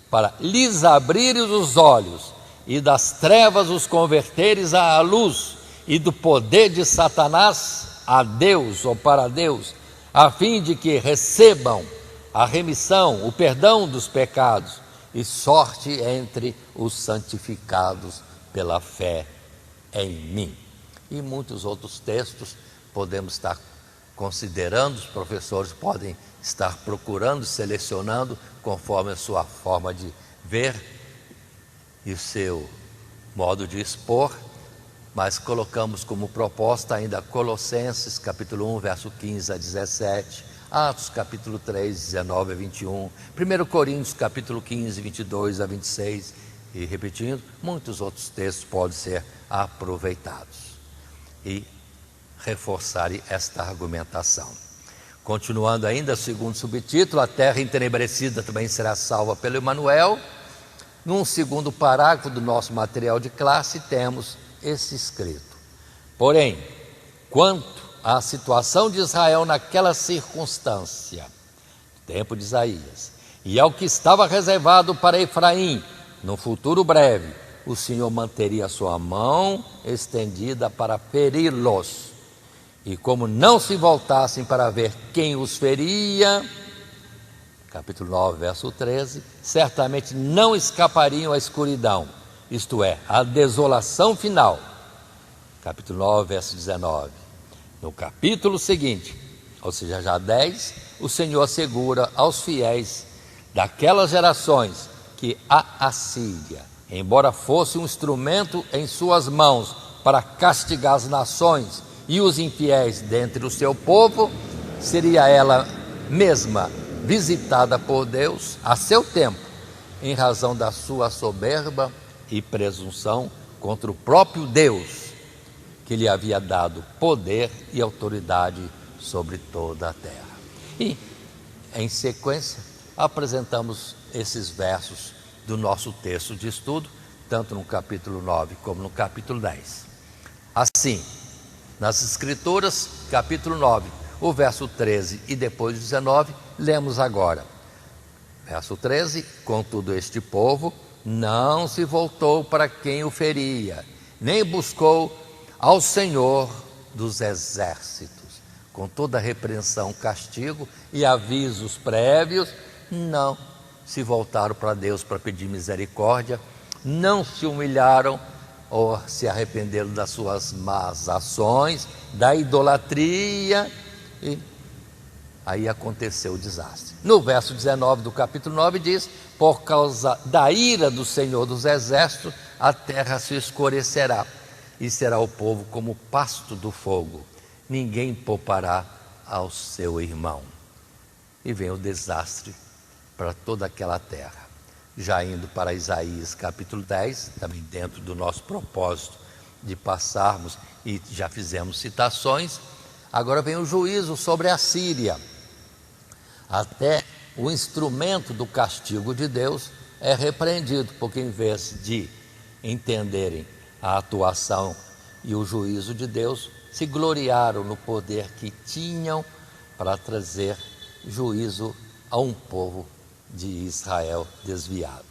para lhes abrires os olhos, e das trevas os converteres à luz, e do poder de Satanás a Deus, ou para Deus, a fim de que recebam a remissão, o perdão dos pecados, e sorte entre os santificados pela fé em mim. E muitos outros textos podemos estar considerando, os professores podem estar procurando, selecionando, conforme a sua forma de ver e o seu modo de expor, mas colocamos como proposta ainda Colossenses capítulo 1, verso 15 a 17, Atos capítulo 3, 19 a 21, 1 Coríntios capítulo 15, 22 a 26, e repetindo, muitos outros textos podem ser aproveitados e reforçarem esta argumentação. Continuando ainda, segundo subtítulo, a terra entenebrecida também será salva pelo Emanuel. Num segundo parágrafo do nosso material de classe, temos esse escrito: porém, quanto à situação de Israel naquela circunstância, tempo de Isaías, e ao que estava reservado para Efraim, no futuro breve, o Senhor manteria a sua mão estendida para feri-los, e como não se voltassem para ver quem os feria, capítulo 9, verso 13, certamente não escapariam à escuridão, isto é, à desolação final. Capítulo 9, verso 19. No capítulo seguinte, ou seja, já 10, o Senhor assegura aos fiéis daquelas gerações que a Assíria, embora fosse um instrumento em suas mãos para castigar as nações e os infiéis dentre o seu povo, seria ela mesma visitada por Deus a seu tempo, em razão da sua soberba e presunção contra o próprio Deus, que lhe havia dado poder e autoridade sobre toda a terra. E, em sequência, apresentamos esses versos do nosso texto de estudo, tanto no capítulo 9 como no capítulo 10. Assim, nas Escrituras, capítulo 9, o verso 13 e depois 19, lemos agora. Verso 13: contudo este povo não se voltou para quem o feria, nem buscou ao Senhor dos exércitos. Com toda repreensão, castigo e avisos prévios, não se voltaram para Deus para pedir misericórdia, não se humilharam ou se arrependeram das suas más ações, da idolatria, e aí aconteceu o desastre. No verso 19 do capítulo 9 diz: por causa da ira do Senhor dos exércitos, a terra se escurecerá, e será o povo como pasto do fogo, ninguém poupará ao seu irmão. E vem o desastre para toda aquela terra. Já indo para Isaías capítulo 10, também dentro do nosso propósito de passarmos, e já fizemos citações, agora vem o juízo sobre a Síria. Até o instrumento do castigo de Deus é repreendido, porque em vez de entenderem a atuação e o juízo de Deus, se gloriaram no poder que tinham para trazer juízo a um povo de Israel desviado.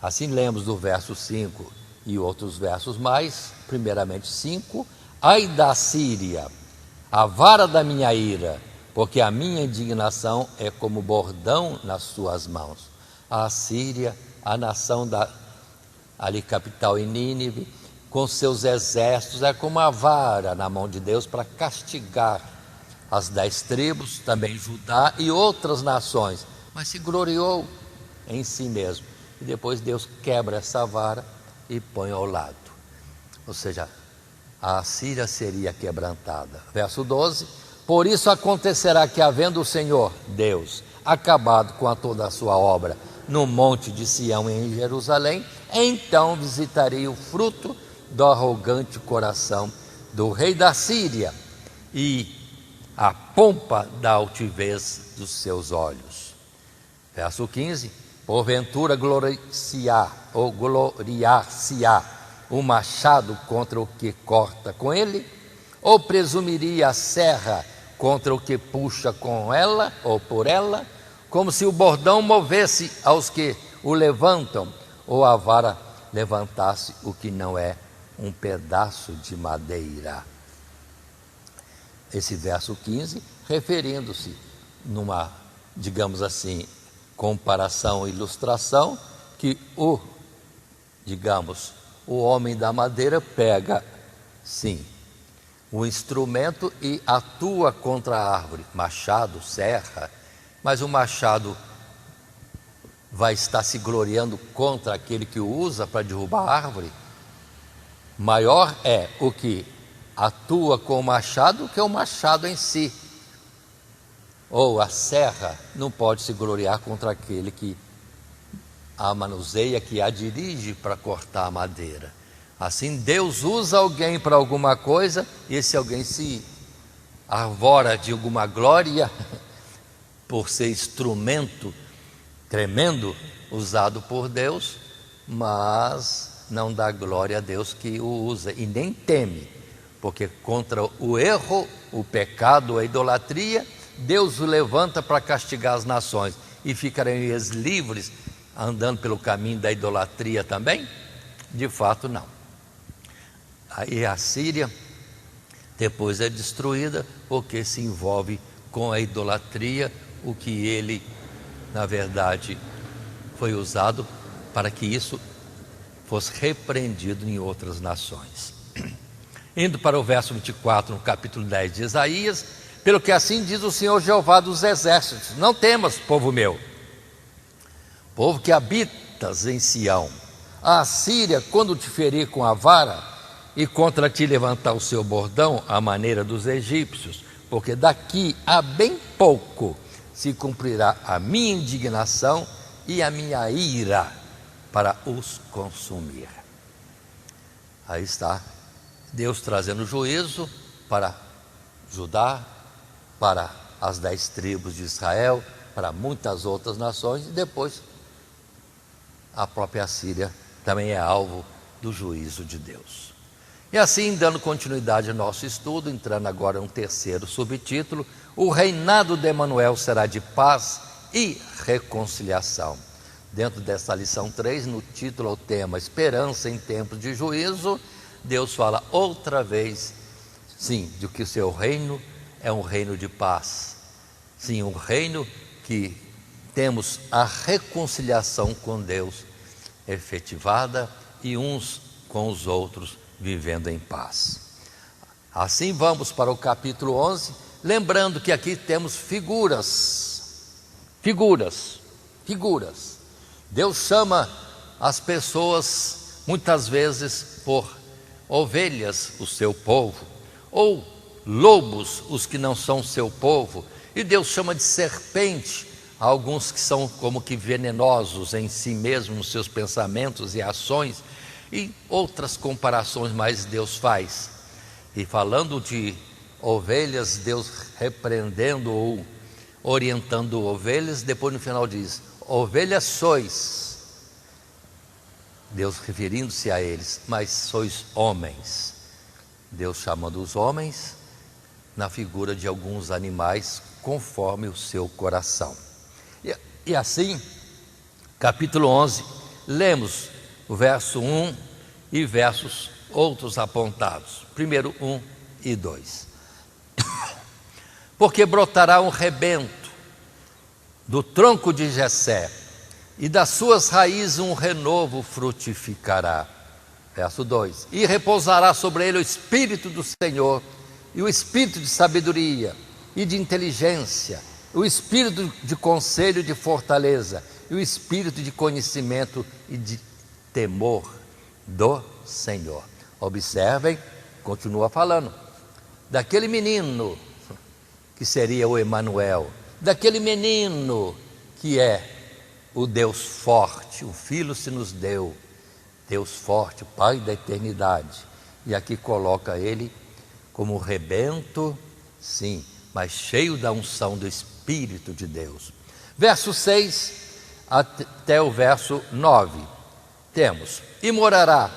Assim lemos do verso 5 e outros versos mais, primeiramente 5: ai da Síria, a vara da minha ira, porque a minha indignação é como bordão nas suas mãos. A Síria, a nação ali capital em Nínive, com seus exércitos, é como a vara na mão de Deus para castigar as 10 tribos, também Judá e outras nações, mas se gloriou em si mesmo. E depois Deus quebra essa vara e põe ao lado. Ou seja, a Síria seria quebrantada. Verso 12: por isso acontecerá que, havendo o Senhor Deus acabado com toda a sua obra no monte de Sião e em Jerusalém, então visitarei o fruto do arrogante coração do rei da Síria e a pompa da altivez dos seus olhos. Verso 15: porventura gloriar-se-á o machado contra o que corta com ele? Ou presumiria a serra contra o que puxa com ela ou por ela? Como se o bordão movesse aos que o levantam, ou a vara levantasse o que não é um pedaço de madeira. Esse verso 15, referindo-se numa, digamos assim, comparação, ilustração, que o homem da madeira pega, sim, o instrumento e atua contra a árvore, machado, serra, mas o machado vai estar se gloriando contra aquele que o usa para derrubar a árvore? Maior é o que atua com o machado que o machado em si. Ou a serra não pode se gloriar contra aquele que a manuseia, que a dirige para cortar a madeira. Assim, Deus usa alguém para alguma coisa, e esse alguém se arvora de alguma glória por ser instrumento tremendo usado por Deus, mas não dá glória a Deus que o usa, e nem teme, porque contra o erro, o pecado, a idolatria, Deus o levanta para castigar as nações, e ficarão eles livres andando pelo caminho da idolatria também? De fato não. Aí a Síria depois é destruída porque se envolve com a idolatria, o que ele, na verdade, foi usado para que isso fosse repreendido em outras nações. Indo para o verso 24, no capítulo 10 de Isaías: pelo que assim diz o Senhor Jeová dos exércitos, não temas, povo meu, povo que habitas em Sião, a Síria, quando te ferir com a vara, e contra ti levantar o seu bordão, à maneira dos egípcios, porque daqui a bem pouco se cumprirá a minha indignação e a minha ira para os consumir. Aí está Deus trazendo juízo para Judá, para as 10 tribos de Israel, para muitas outras nações, e depois a própria Síria também é alvo do juízo de Deus. E assim, dando continuidade ao nosso estudo, entrando agora no terceiro subtítulo, o reinado de Emanuel será de paz e reconciliação. Dentro dessa lição 3, no título ao tema Esperança em Tempos de Juízo, Deus fala outra vez, sim, de que o seu reino é um reino de paz. Sim, um reino que temos a reconciliação com Deus efetivada e uns com os outros vivendo em paz. Assim vamos para o capítulo 11, lembrando que aqui temos figuras. Deus chama as pessoas muitas vezes por ovelhas, o seu povo, ou lobos, os que não são seu povo, e Deus chama de serpente alguns que são como que venenosos em si mesmos, nos seus pensamentos e ações, e outras comparações mais Deus faz. E falando de ovelhas, Deus repreendendo ou orientando ovelhas, depois no final diz: ovelhas sois, Deus referindo-se a eles, mas sois homens. Deus chamando os homens na figura de alguns animais, conforme o seu coração. E assim, capítulo 11, lemos o verso 1 e versos outros apontados. Primeiro 1 e 2. Porque brotará um rebento do tronco de Jessé, e das suas raízes um renovo frutificará. Verso 2. E repousará sobre ele o Espírito do Senhor, e o Espírito de sabedoria e de inteligência, o Espírito de conselho e de fortaleza, e o Espírito de conhecimento e de temor do Senhor. Observem, continua falando, daquele menino que seria o Emanuel, daquele menino que é o Deus forte, o Filho se nos deu, Deus forte, Pai da eternidade. E aqui coloca ele como rebento, sim, mas cheio da unção do Espírito de Deus. Verso 6 até o verso 9, temos: e morará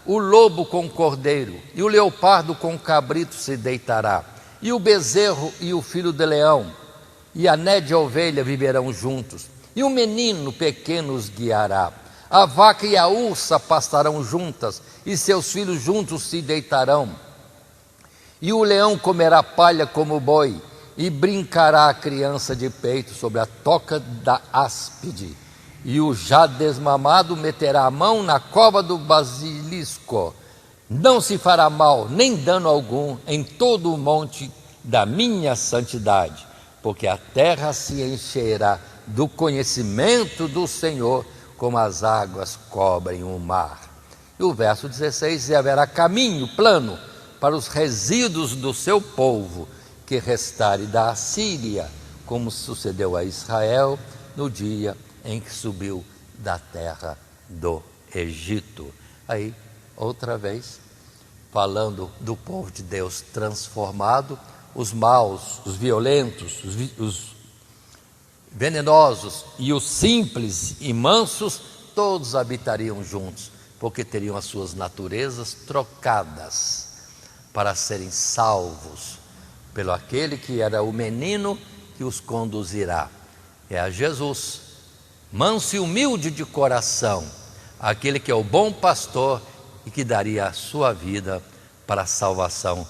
o lobo com o cordeiro, e o leopardo com o cabrito se deitará, e o bezerro e o filho de leão, e a nédia ovelha viverão juntos, e um menino pequeno os guiará. A vaca e a ursa pastarão juntas, e seus filhos juntos se deitarão. E o leão comerá palha como o boi, e brincará a criança de peito sobre a toca da áspide. E o já desmamado meterá a mão na cova do basilisco. Não se fará mal, nem dano algum, em todo o monte da minha santidade, porque a terra se encherá do conhecimento do Senhor, como as águas cobrem o mar. E o verso 16: e haverá caminho plano para os resíduos do seu povo, que restare da Assíria, como sucedeu a Israel no dia em que subiu da terra do Egito. Aí, outra vez, falando do povo de Deus transformado, os maus, os violentos, os venenosos e os simples e mansos, todos habitariam juntos, porque teriam as suas naturezas trocadas para serem salvos pelo aquele que era o menino que os conduzirá. É a Jesus, manso e humilde de coração, aquele que é o bom pastor e que daria a sua vida para a salvação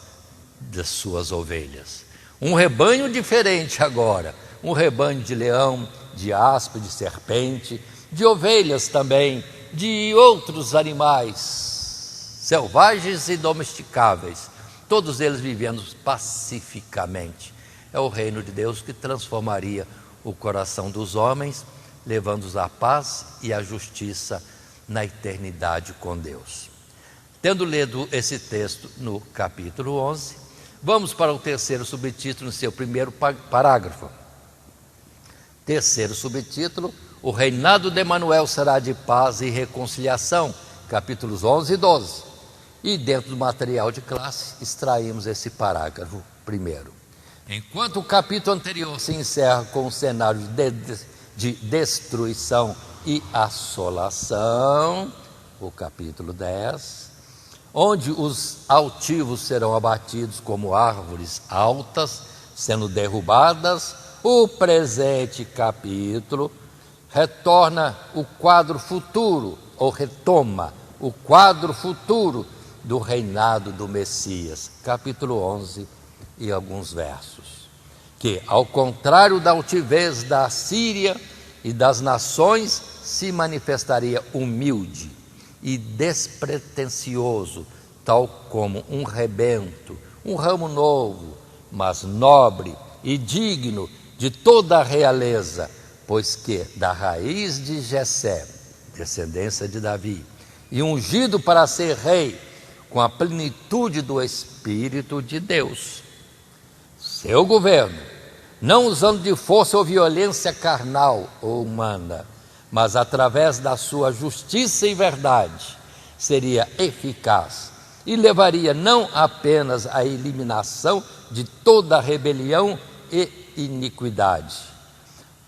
das suas ovelhas. Um rebanho diferente agora, um rebanho de leão, de aspo, de serpente, de ovelhas também, de outros animais selvagens e domesticáveis, todos eles vivendo pacificamente. É o reino de Deus que transformaria o coração dos homens, levando-os à paz e à justiça na eternidade com Deus. Tendo lido esse texto no capítulo 11, vamos para o terceiro subtítulo, no seu primeiro parágrafo. Terceiro subtítulo: o reinado de Emanuel será de paz e reconciliação, capítulos 11 e 12. E dentro do material de classe, extraímos esse parágrafo primeiro. Enquanto o capítulo anterior se encerra com um cenário de destruição e assolação, o capítulo 10, onde os altivos serão abatidos como árvores altas, sendo derrubadas, o presente capítulo retorna o quadro futuro, ou retoma o quadro futuro do reinado do Messias, capítulo 11 e alguns versos, que, ao contrário da altivez da Síria e das nações, se manifestaria humilde e despretensioso, tal como um rebento, um ramo novo, mas nobre e digno de toda a realeza, pois que da raiz de Jessé, descendência de Davi, e ungido para ser rei, com a plenitude do Espírito de Deus. Seu governo, não usando de força ou violência carnal ou humana, mas através da sua justiça e verdade, seria eficaz e levaria não apenas à eliminação de toda rebelião e iniquidade,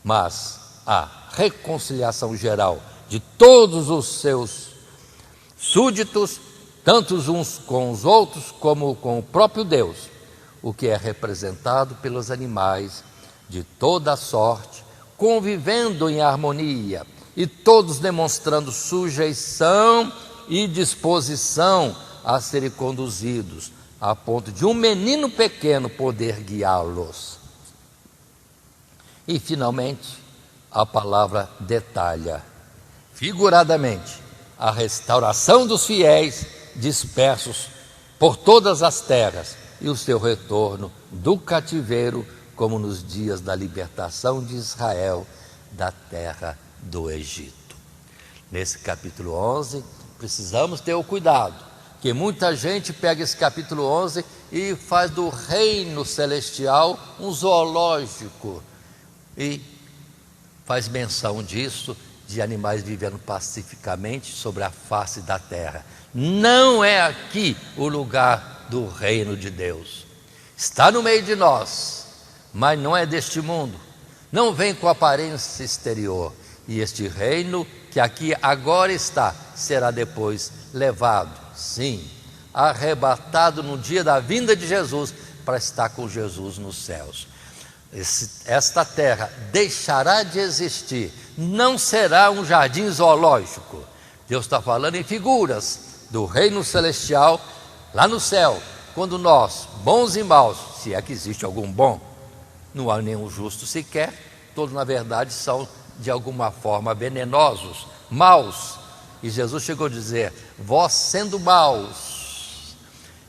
mas à reconciliação geral de todos os seus súditos, tanto uns com os outros como com o próprio Deus, o que é representado pelos animais de toda sorte, convivendo em harmonia e todos demonstrando sujeição e disposição a serem conduzidos, a ponto de um menino pequeno poder guiá-los. E, finalmente, a palavra detalha, figuradamente, a restauração dos fiéis dispersos por todas as terras e o seu retorno do cativeiro, como nos dias da libertação de Israel da terra do Egito. Nesse capítulo 11, precisamos ter o cuidado, que muita gente pega esse capítulo 11 e faz do reino celestial um zoológico, e faz menção disso, de animais vivendo pacificamente sobre a face da terra. Não é aqui o lugar do reino de Deus. Está no meio de nós, mas não é deste mundo. Não vem com aparência exterior. E este reino que aqui agora está, será depois levado, sim, arrebatado no dia da vinda de Jesus, para estar com Jesus nos céus. Esta terra deixará de existir, não será um jardim zoológico. Deus está falando em figuras do reino celestial lá no céu, quando nós, bons e maus, se é que existe algum bom, não há nenhum justo sequer, todos na verdade são de alguma forma venenosos, maus. E Jesus chegou a dizer: vós sendo maus.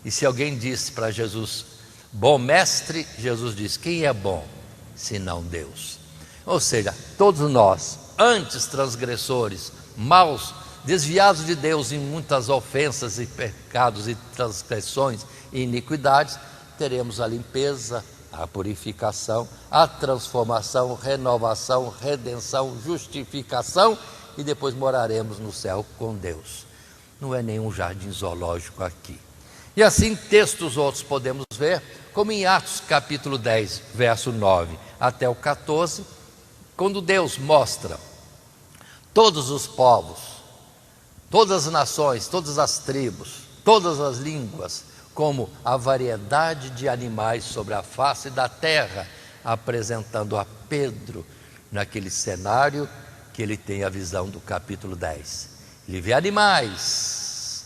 E se alguém disse para Jesus: bom mestre, Jesus diz: quem é bom, senão Deus? Ou seja, todos nós, antes transgressores, maus, desviados de Deus em muitas ofensas e pecados e transgressões e iniquidades, teremos a limpeza, a purificação, a transformação, renovação, redenção, justificação, e depois moraremos no céu com Deus. Não é nenhum jardim zoológico aqui. E assim textos outros podemos ver, como em Atos capítulo 10, verso 9 até o 14, quando Deus mostra todos os povos, todas as nações, todas as tribos, todas as línguas, como a variedade de animais sobre a face da terra, apresentando a Pedro naquele cenário que ele tem a visão do capítulo 10. Ele vê animais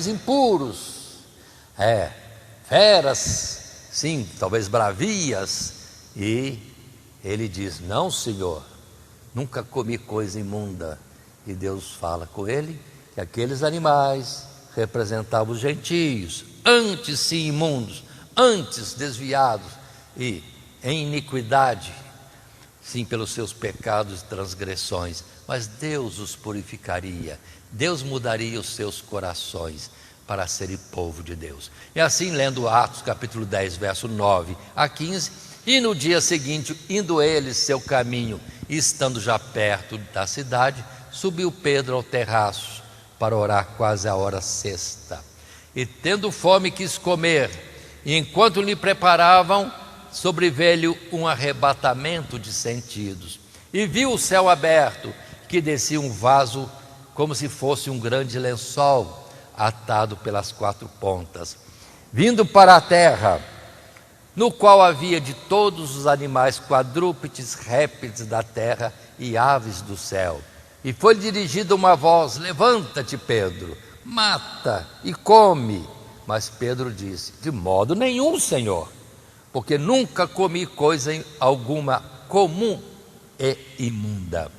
impuros, feras, sim, talvez bravias, e ele diz: não, Senhor, nunca comi coisa imunda. E Deus fala com ele que aqueles animais representavam os gentios, antes sim imundos, antes desviados e em iniquidade, sim, pelos seus pecados e transgressões, mas Deus os purificaria, Deus mudaria os seus corações para serem povo de Deus. E assim, lendo Atos capítulo 10, verso 9 a 15, E no dia seguinte, indo eles seu caminho, e estando já perto da cidade, subiu Pedro ao terraço para orar quase a hora sexta. E tendo fome quis comer, e enquanto lhe preparavam, sobreveio-lhe um arrebatamento de sentidos. E viu o céu aberto, que descia um vaso como se fosse um grande lençol, atado pelas 4 pontas, vindo para a terra, no qual havia de todos os animais quadrúpedes, répteis da terra e aves do céu. E foi dirigida uma voz: levanta-te, Pedro, mata e come. Mas Pedro disse: de modo nenhum, Senhor, porque nunca comi coisa alguma comum e imunda.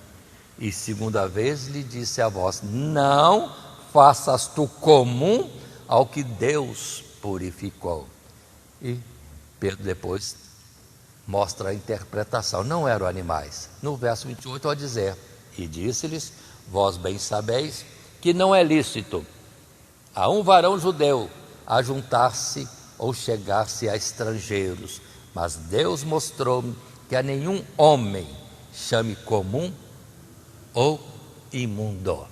E segunda vez lhe disse a voz: não faças tu comum ao que Deus purificou. E Pedro depois mostra a interpretação: não eram animais. No verso 28 ao dizer: e disse-lhes: vós bem sabeis que não é lícito a um varão judeu ajuntar-se ou chegar-se a estrangeiros, mas Deus mostrou-me que a nenhum homem chame comum ou imundo.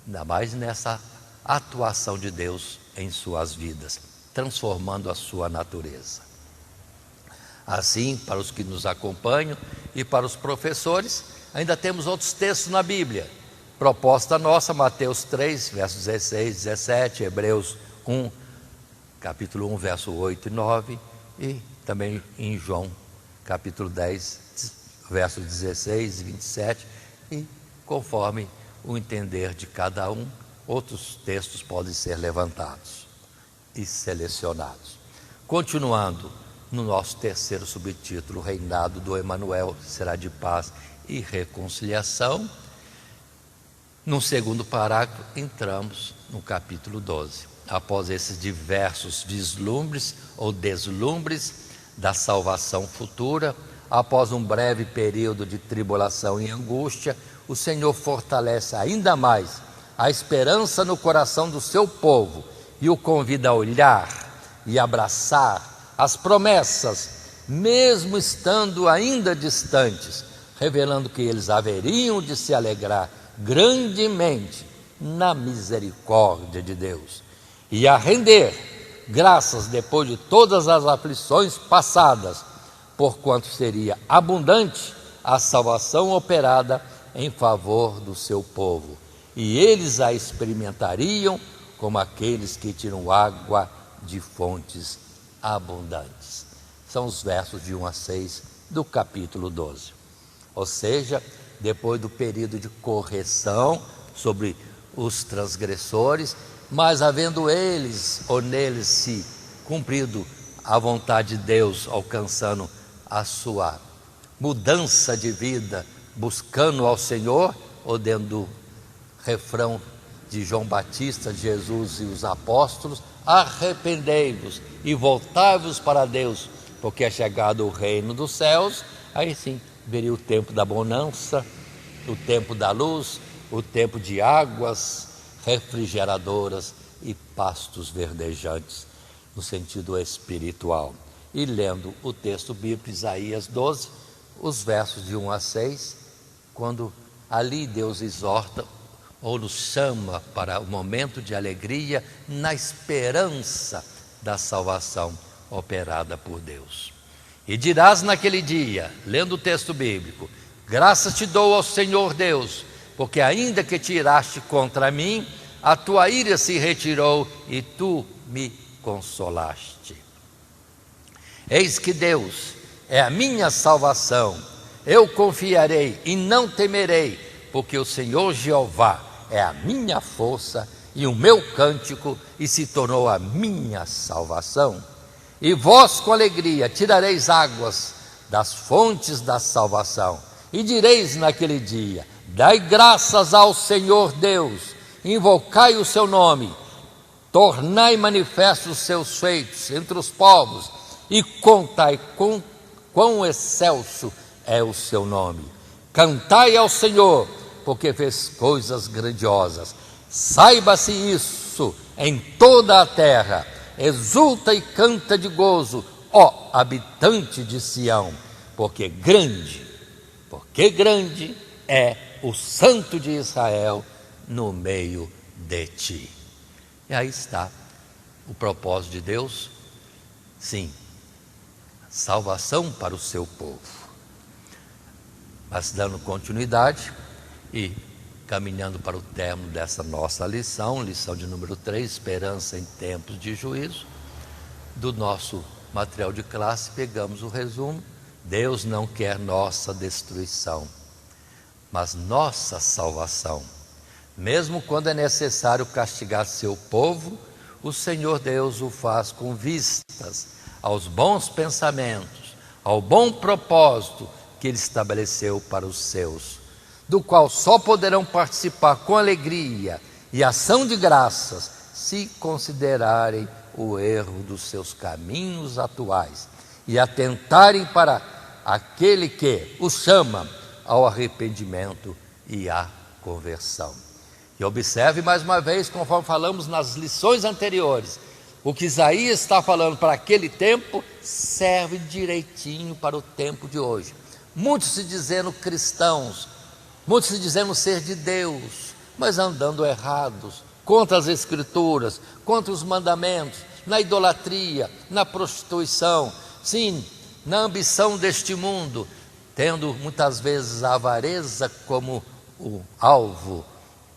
Ainda mais nessa atuação de Deus em suas vidas, transformando a sua natureza. Assim, para os que nos acompanham e para os professores, ainda temos outros textos na Bíblia. Proposta nossa: Mateus 3, versos 16, 17, Hebreus 1, capítulo 1, verso 8 e 9, e também em João, capítulo 10, versos 16 e 27, e conforme o entender de cada um, outros textos podem ser levantados e selecionados. Continuando no nosso terceiro subtítulo, o reinado do Emanuel será de paz e reconciliação. No segundo parágrafo, entramos no capítulo 12. Após esses diversos vislumbres ou deslumbres da salvação futura, após um breve período de tribulação e angústia, o Senhor fortalece ainda mais a esperança no coração do seu povo e o convida a olhar e abraçar as promessas, mesmo estando ainda distantes, revelando que eles haveriam de se alegrar grandemente na misericórdia de Deus e a render graças depois de todas as aflições passadas, porquanto seria abundante a salvação operada em favor do seu povo, e eles a experimentariam como aqueles que tiram água de fontes abundantes. São os versos de 1 a 6 do capítulo 12. Ou seja, depois do período de correção sobre os transgressores, mas havendo eles ou neles se cumprido a vontade de Deus, alcançando a sua mudança de vida, buscando ao Senhor, ou dentro do refrão de João Batista, Jesus e os apóstolos: arrependei-vos e voltai-vos para Deus, porque é chegado o reino dos céus. Aí sim viria o tempo da bonança, o tempo da luz, o tempo de águas refrigeradoras e pastos verdejantes, no sentido espiritual. E lendo o texto bíblico, Isaías 12, os versos de 1 a 6, quando ali Deus exorta ou nos chama para o momento de alegria na esperança da salvação operada por Deus. E dirás naquele dia, lendo o texto bíblico: graças te dou ao Senhor Deus, porque ainda que tiraste contra mim, a tua ira se retirou e tu me consolaste. Eis que Deus é a minha salvação, eu confiarei e não temerei, porque o Senhor Jeová é a minha força e o meu cântico, e se tornou a minha salvação. E vós com alegria tirareis águas das fontes da salvação, e direis naquele dia: dai graças ao Senhor Deus, invocai o seu nome, tornai manifestos os seus feitos entre os povos, e contai quão excelso é o seu nome. Cantai ao Senhor, porque fez coisas grandiosas. Saiba-se isso em toda a terra. Exulta e canta de gozo, ó habitante de Sião, porque grande é o Santo de Israel no meio de ti. E aí está o propósito de Deus, sim, salvação para o seu povo. Mas dando continuidade e caminhando para o término dessa nossa lição de número 3, esperança em tempos de juízo, do nosso material de classe, pegamos o resumo. Deus não quer nossa destruição, mas nossa salvação. Mesmo quando é necessário castigar seu povo, o Senhor Deus o faz com vistas aos bons pensamentos, ao bom propósito que Ele estabeleceu para os seus, do qual só poderão participar com alegria e ação de graças se considerarem o erro dos seus caminhos atuais e atentarem para aquele que os chama ao arrependimento e à conversão. E observe mais uma vez, conforme falamos nas lições anteriores, o que Isaías está falando para aquele tempo serve direitinho para o tempo de hoje. Muitos se dizendo cristãos, muitos se dizendo ser de Deus, mas andando errados, contra as Escrituras, contra os mandamentos, na idolatria, na prostituição, sim, na ambição deste mundo, tendo muitas vezes a avareza como o alvo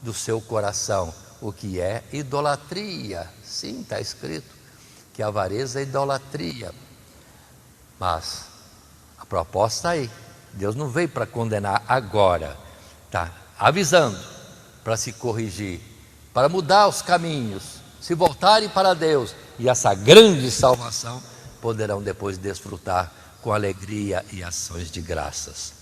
do seu coração. O que é idolatria? Sim, está escrito que a avareza é idolatria. Mas a proposta está aí. Deus não veio para condenar agora, está avisando para se corrigir, para mudar os caminhos, se voltarem para Deus, e essa grande salvação poderão depois desfrutar com alegria e ações de graças.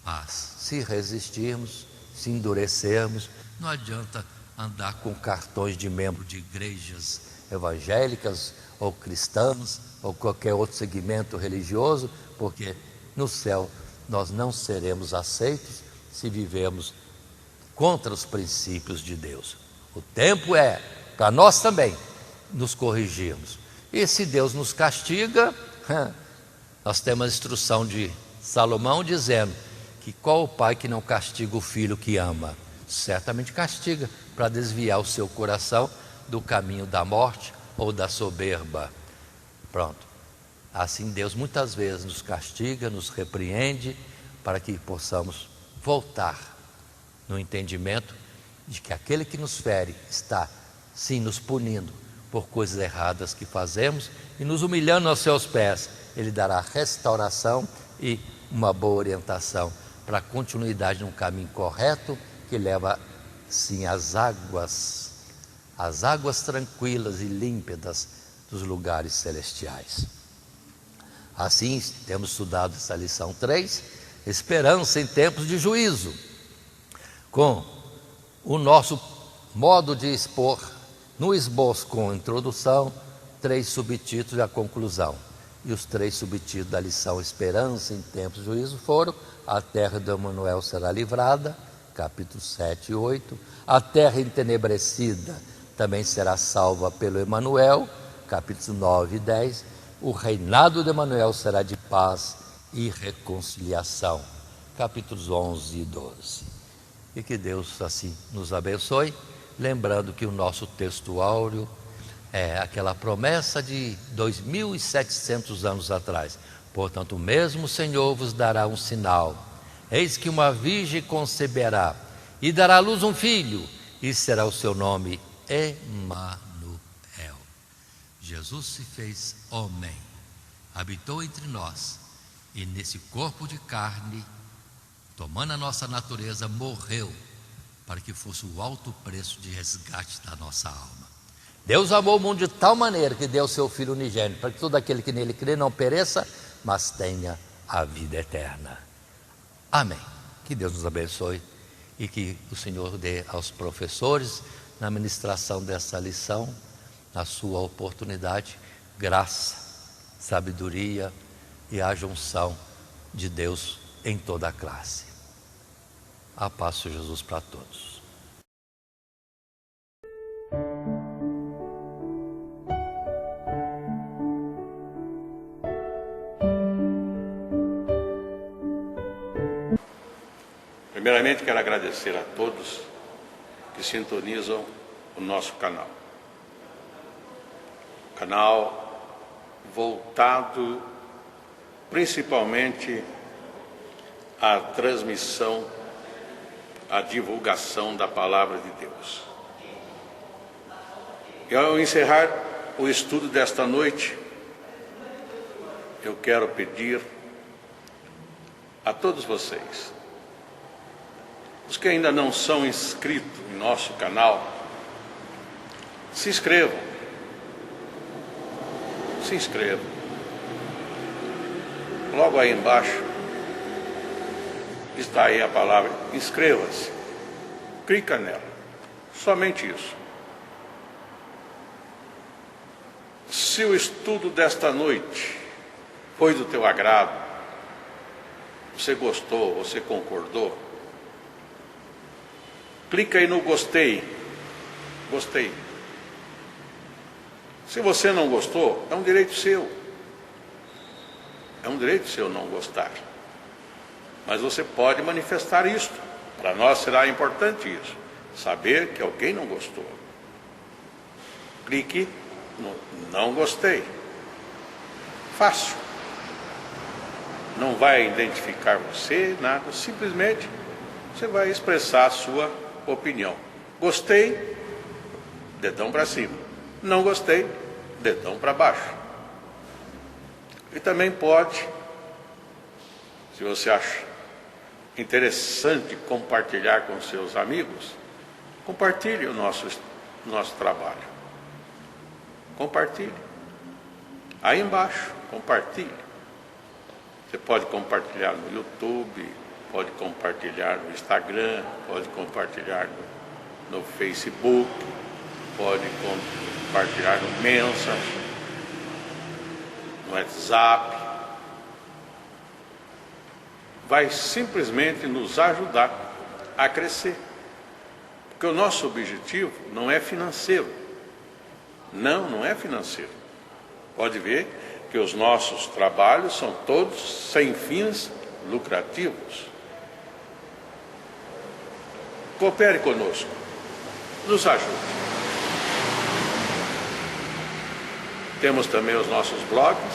Mas se resistirmos, se endurecermos, não adianta andar com cartões de membro de igrejas evangélicas ou cristãs ou qualquer outro segmento religioso, porque no céu nós não seremos aceitos se vivemos contra os princípios de Deus. O tempo é para nós também nos corrigirmos. E se Deus nos castiga, nós temos a instrução de Salomão dizendo que qual o pai que não castiga o filho que ama? Certamente castiga, para desviar o seu coração do caminho da morte ou da soberba. Pronto. Assim Deus muitas vezes nos castiga, nos repreende, para que possamos voltar no entendimento de que aquele que nos fere está sim nos punindo por coisas erradas que fazemos e nos humilhando aos seus pés. Ele dará restauração e uma boa orientação para a continuidade num caminho correto que leva sim às águas tranquilas e límpidas dos lugares celestiais. Assim, temos estudado essa lição 3, esperança em tempos de juízo, com o nosso modo de expor, no esboço com a introdução, 3 subtítulos e a conclusão. E os 3 subtítulos da lição Esperança em tempos de juízo foram: a terra do Emanuel será livrada, capítulos 7 e 8, a terra entenebrecida também será salva pelo Emanuel, capítulos 9 e 10, o reinado de Emanuel será de paz e reconciliação, capítulos 11 e 12. E que Deus assim nos abençoe, lembrando que o nosso texto áureo é aquela promessa de 2.700 anos atrás. Portanto, o mesmo Senhor vos dará um sinal: eis que uma virgem conceberá e dará à luz um filho, e será o seu nome Emanuel. Jesus se fez homem, habitou entre nós, e nesse corpo de carne, tomando a nossa natureza, morreu para que fosse o alto preço de resgate da nossa alma. Deus amou o mundo de tal maneira que deu o seu Filho unigênito, para que todo aquele que nele crê não pereça, mas tenha a vida eterna. Amém. Que Deus nos abençoe e que o Senhor dê aos professores, na ministração dessa lição, na sua oportunidade, graça, sabedoria e a junção de Deus em toda a classe. A paz de Jesus para todos. Primeiramente, quero agradecer a todos que sintonizam o nosso canal. Canal voltado principalmente à transmissão, à divulgação da Palavra de Deus. E ao encerrar o estudo desta noite, eu quero pedir a todos vocês, os que ainda não são inscritos em nosso canal, se inscrevam. Se inscrevam. Logo aí embaixo está aí a palavra inscreva-se. Clica nela. Somente isso. Se o estudo desta noite foi do teu agrado, você gostou, você concordou, clica aí no gostei. Gostei. Se você não gostou, é um direito seu. É um direito seu não gostar. Mas você pode manifestar isso. Para nós será importante isso. Saber que alguém não gostou. Clique no não gostei. Fácil. Não vai identificar você, nada. Simplesmente você vai expressar a sua opinião. Gostei, dedão para cima. Não gostei, dedão para baixo. E também pode, se você acha interessante compartilhar com seus amigos, compartilhe o nosso trabalho. Compartilhe. Aí embaixo, compartilhe. Você pode compartilhar no YouTube, pode compartilhar no Instagram, pode compartilhar no Facebook, pode compartilhar no Messenger, no WhatsApp. Vai simplesmente nos ajudar a crescer. Porque o nosso objetivo não é financeiro. Não é financeiro. Pode ver que os nossos trabalhos são todos sem fins lucrativos. Coopere conosco. Nos ajude. Temos também os nossos blogs,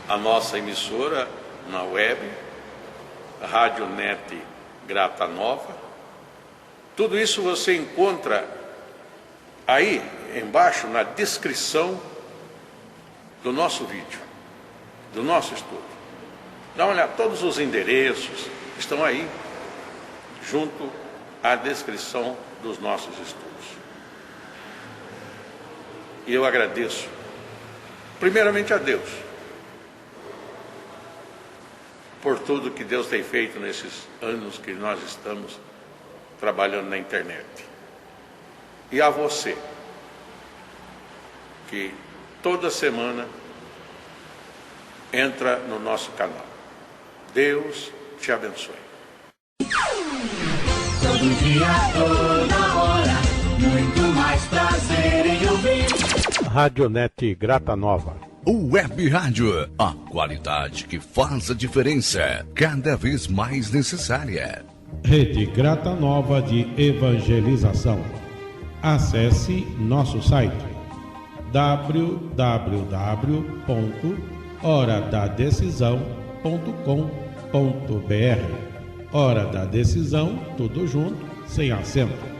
a nossa emissora na web, a Rádio Net Grata Nova. Tudo isso você encontra aí embaixo na descrição do nosso vídeo, do nosso estudo. Dá uma olhada, todos os endereços estão aí, junto à descrição dos nossos estudos. E eu agradeço, primeiramente a Deus, por tudo que Deus tem feito nesses anos que nós estamos trabalhando na internet. E a você, que toda semana entra no nosso canal. Deus te abençoe. Todo dia, toda hora, muito mais prazer em ouvir. Radionet Grata Nova. Web Rádio, a qualidade que faz a diferença, cada vez mais necessária. Rede Grata Nova de Evangelização. Acesse nosso site www.horadadecisão.com.br. Hora da Decisão, tudo junto, sem acento.